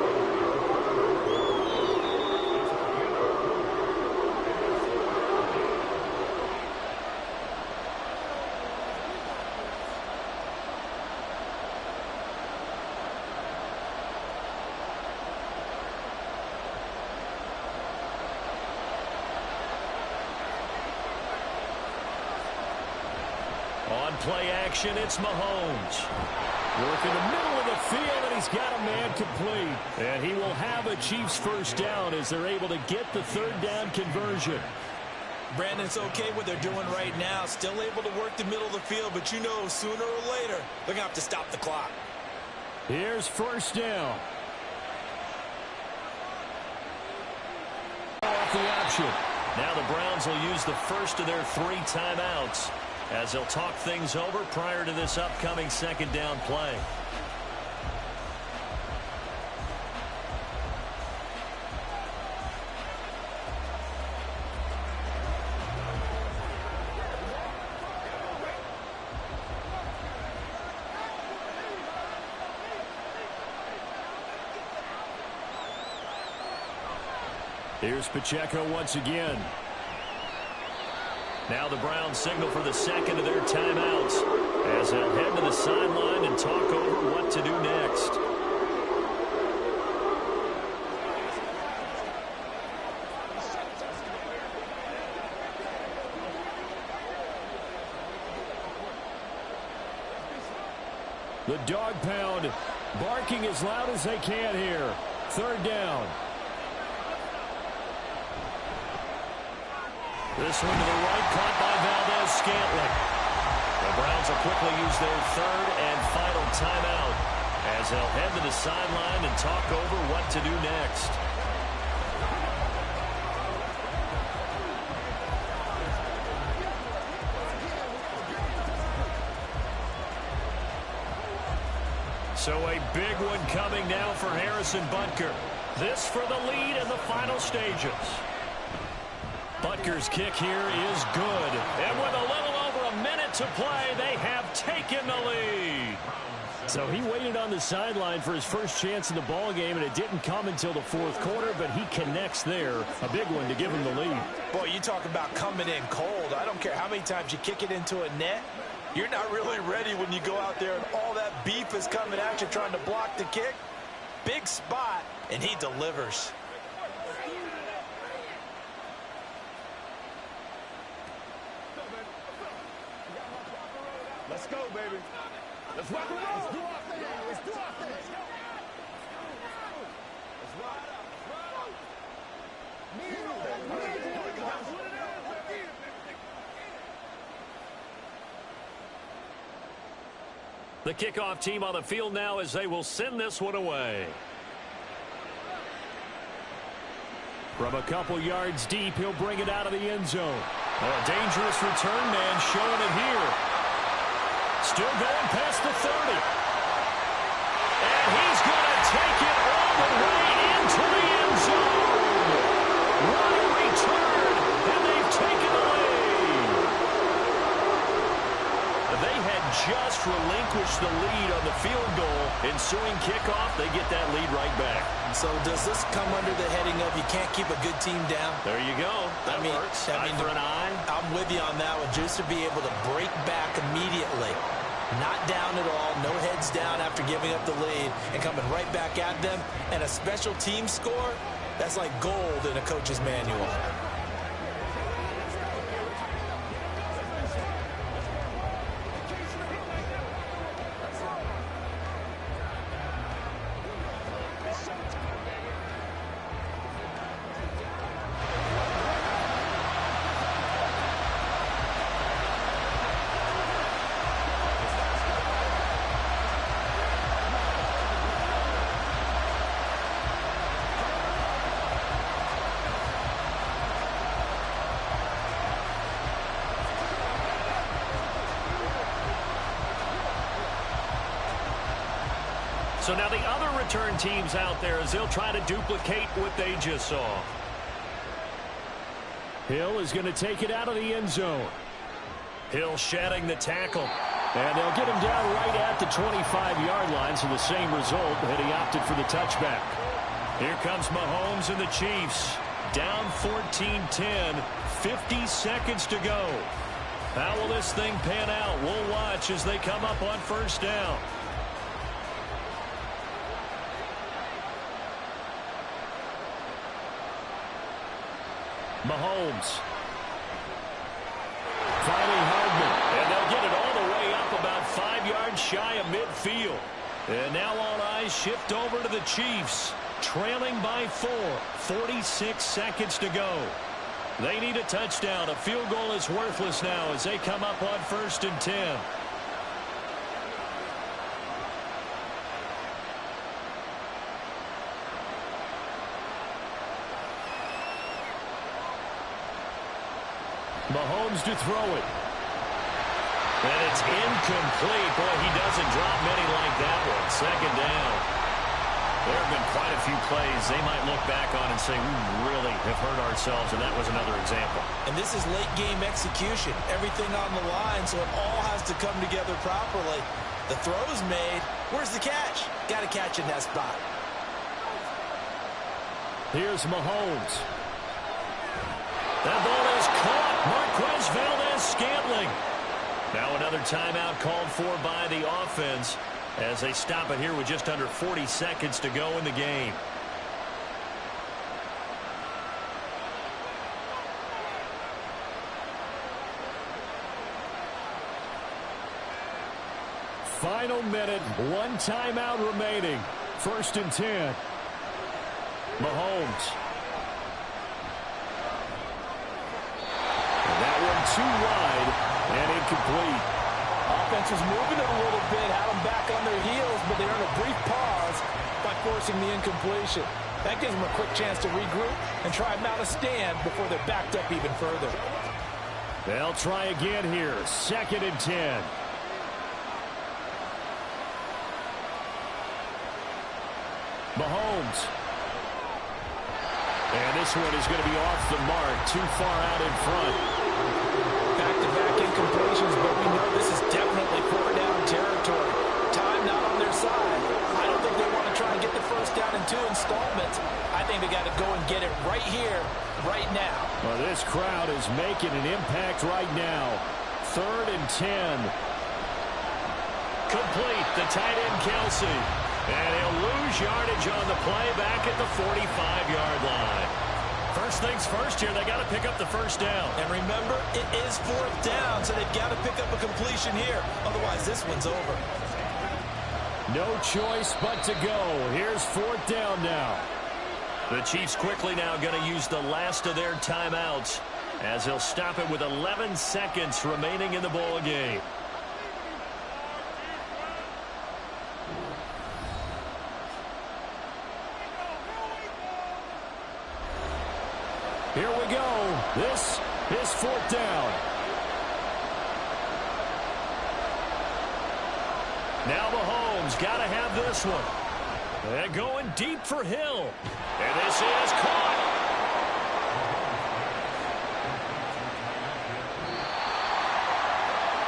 play action. It's Mahomes. Work in the middle of the field, and he's got a man complete. And he will have a Chiefs first down as they're able to get the third down conversion. Brandon, it's okay what they're doing right now. Still able to work the middle of the field, but you know sooner or later they're going to have to stop the clock. Here's first down. Off the option. Now the Browns will use the first of their 3 timeouts as they'll talk things over prior to this upcoming second down play. Here's Pacheco once again. Now the Browns signal for the second of their timeouts as they'll head to the sideline and talk over what to do next. The dog pound barking as loud as they can here. Third down. This one to the right, caught by Valdez-Scantling. The Browns will quickly use their third and final timeout as they'll head to the sideline and talk over what to do next. So a big one coming now for Harrison Butker. This for the lead in the final stages. Butker's kick here is good. And with a little over a minute to play, they have taken the lead. So he waited on the sideline for his first chance in the ball game, and it didn't come until the fourth quarter, but he connects there. A big one to give him the lead. Boy, you talk about coming in cold. I don't care how many times you kick it into a net. You're not really ready when you go out there and all that beef is coming at you trying to block the kick. Big spot, and he delivers. Let's go, baby. Let's rock and roll. Let's do our thing. Let's do our thing. Let's rock. The kickoff team on the field now as they will send this one away. From a couple yards deep, he'll bring it out of the end zone. A dangerous return man showing it here. Still going past the 30. And he's going to take it all the way into the end zone. What a return, and they've taken the lead. They had just relinquished the lead on the field goal. Ensuing kickoff, they get that lead right back. So does this come under the heading of you can't keep a good team down? There you go. That works. Eye for an eye. I'm with you on that one. Just to be able to break back immediately. Not down at all. No heads down after giving up the lead and coming right back at them. And a special team score, that's like gold in a coach's manual. So now the other return teams out there as they'll try to duplicate what they just saw. Hill is going to take it out of the end zone. Hill shedding the tackle. And they'll get him down right at the 25-yard line, so the same result, but he opted for the touchback. Here comes Mahomes and the Chiefs. Down 14-10, 50 seconds to go. How will this thing pan out? We'll watch as they come up on first down. Mahomes. Finding Hardman. And they'll get it all the way midfield. And now all eyes shift over to the Chiefs, trailing by 4. 46 seconds to go. They need a touchdown. A field goal is worthless now as they come up on 1st and 10. Mahomes to throw it. And it's incomplete. Boy, he doesn't drop many like that one. 2nd down. There have been quite a few plays they might look back on and say, we really have hurt ourselves, and that was another example. And this is late-game execution. Everything on the line, so it all has to come together properly. The throw's made. Where's the catch? Got to catch in that spot. Here's Mahomes. That ball is caught. Marquez Valdez-Scantling. Now another timeout called for by the offense as they stop it here with just under 40 seconds to go in the game. Final minute, 1 timeout remaining. 1st and 10. Mahomes. And that one too wide and incomplete. Offense was moving it a little bit, had them back on their heels, but they earned a brief pause by forcing the incompletion. That gives them a quick chance to regroup and try and mount a stand before they're backed up even further. They'll try again here. 2nd and 10. Mahomes. And this one is going to be off the mark, too far out in front. Back-to-back incompletions, but we know this is definitely 4-down territory. Time not on their side. I don't think they want to try and get the 1st down in 2 installments. I think they got to go and get it right here, right now. Well, this crowd is making an impact right now. 3rd and 10. Complete. The tight end, Kelsey. And he'll lose yardage on the play back at the 45-yard line. First things first here, they got to pick up the 1st down. And remember, it is 4th down, so they've got to pick up a completion here. Otherwise, this one's over. No choice but to go. Here's 4th down now. The Chiefs quickly now going to use the last of their timeouts as they'll stop it with 11 seconds remaining in the ball game. Here we go. This is 4th down. Now Mahomes got to have this one. And going deep for Hill. And this is caught.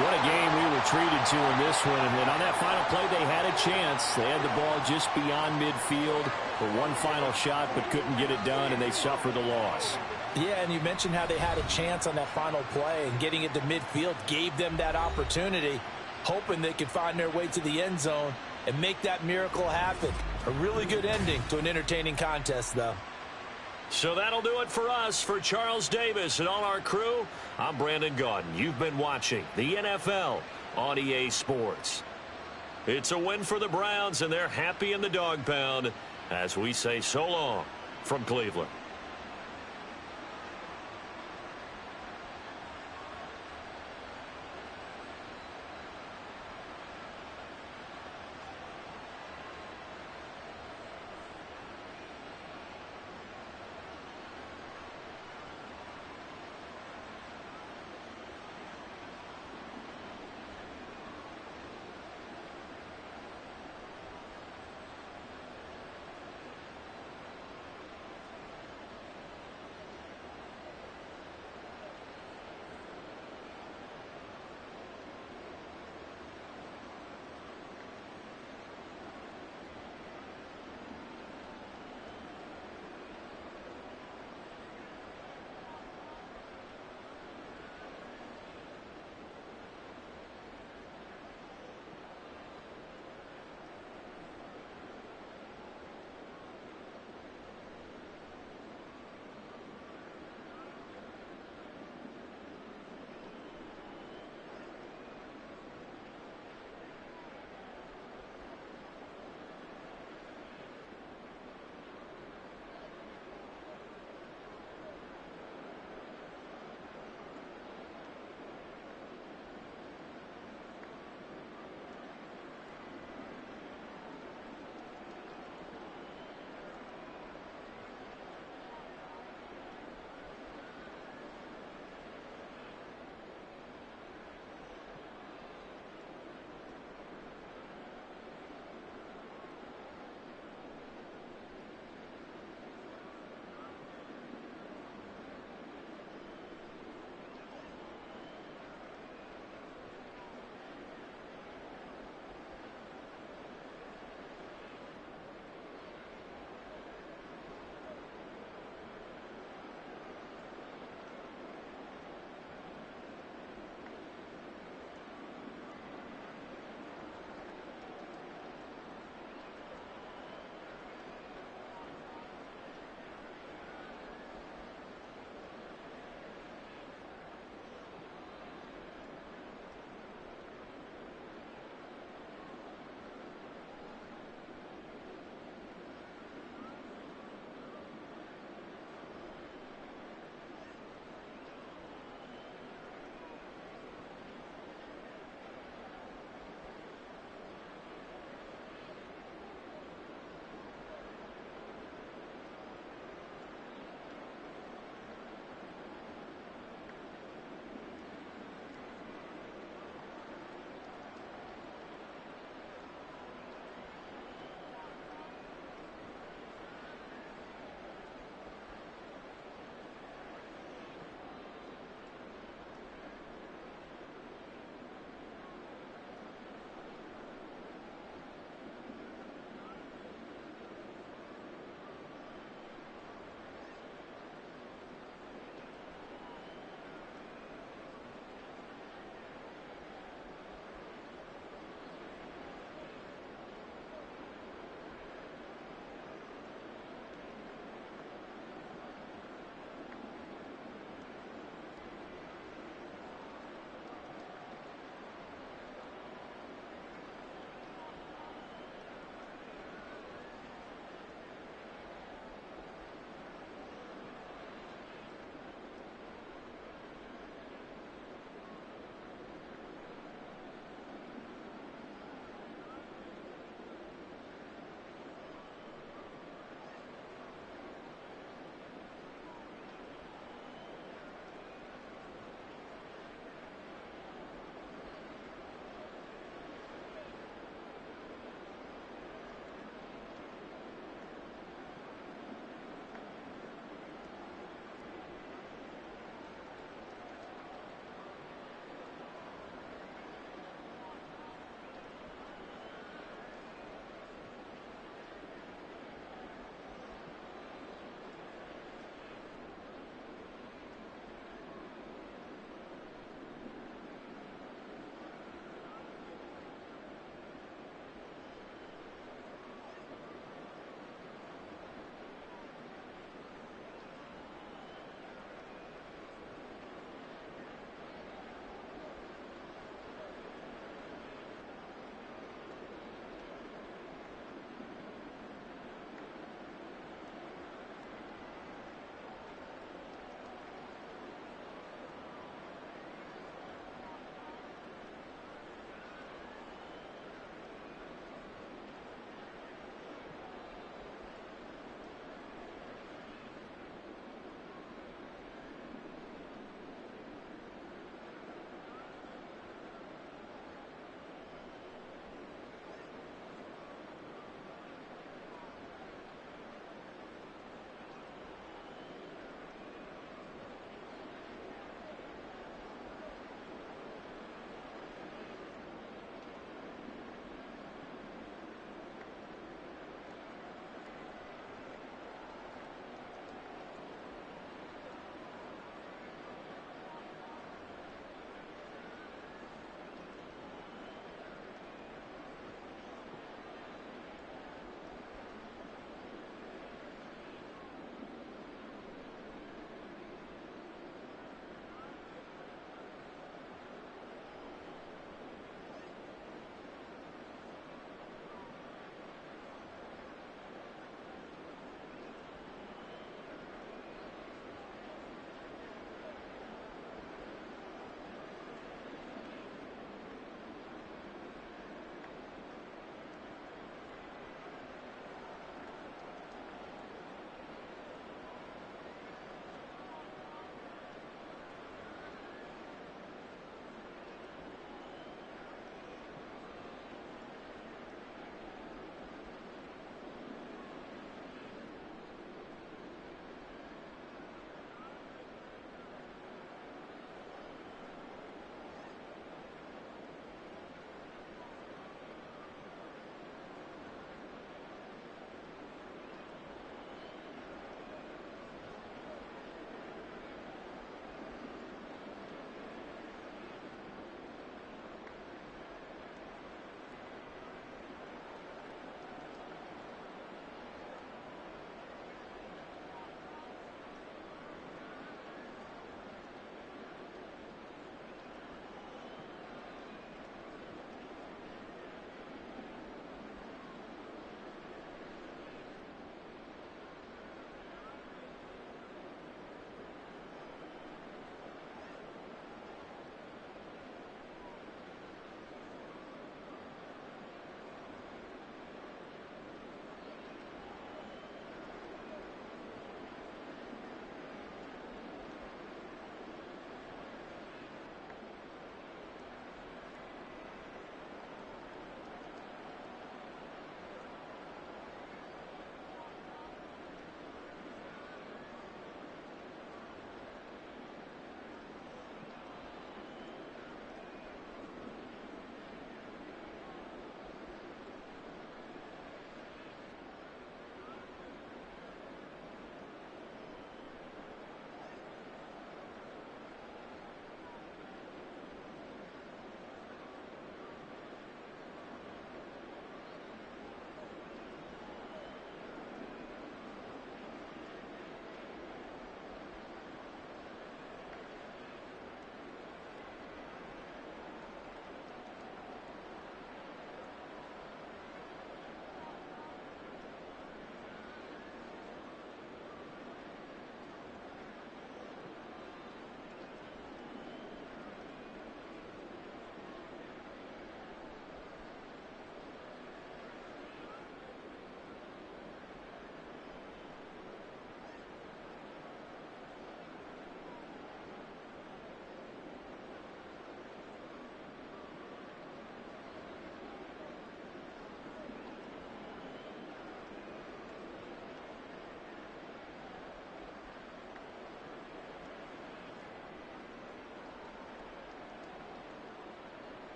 What a game we were treated to in this one. And on that final play, they had a chance. They had the ball just beyond midfield for one final shot, but couldn't get it done, and they suffered the loss. Yeah, and you mentioned how they had a chance on that final play, and getting it to midfield gave them that opportunity, hoping they could find their way to the end zone and make that miracle happen. A really good ending to an entertaining contest, though. So that'll do it for us. For Charles Davis and all our crew, I'm Brandon Gaudin. You've been watching the NFL on EA Sports. It's a win for the Browns, and they're happy in the dog pound as we say so long from Cleveland.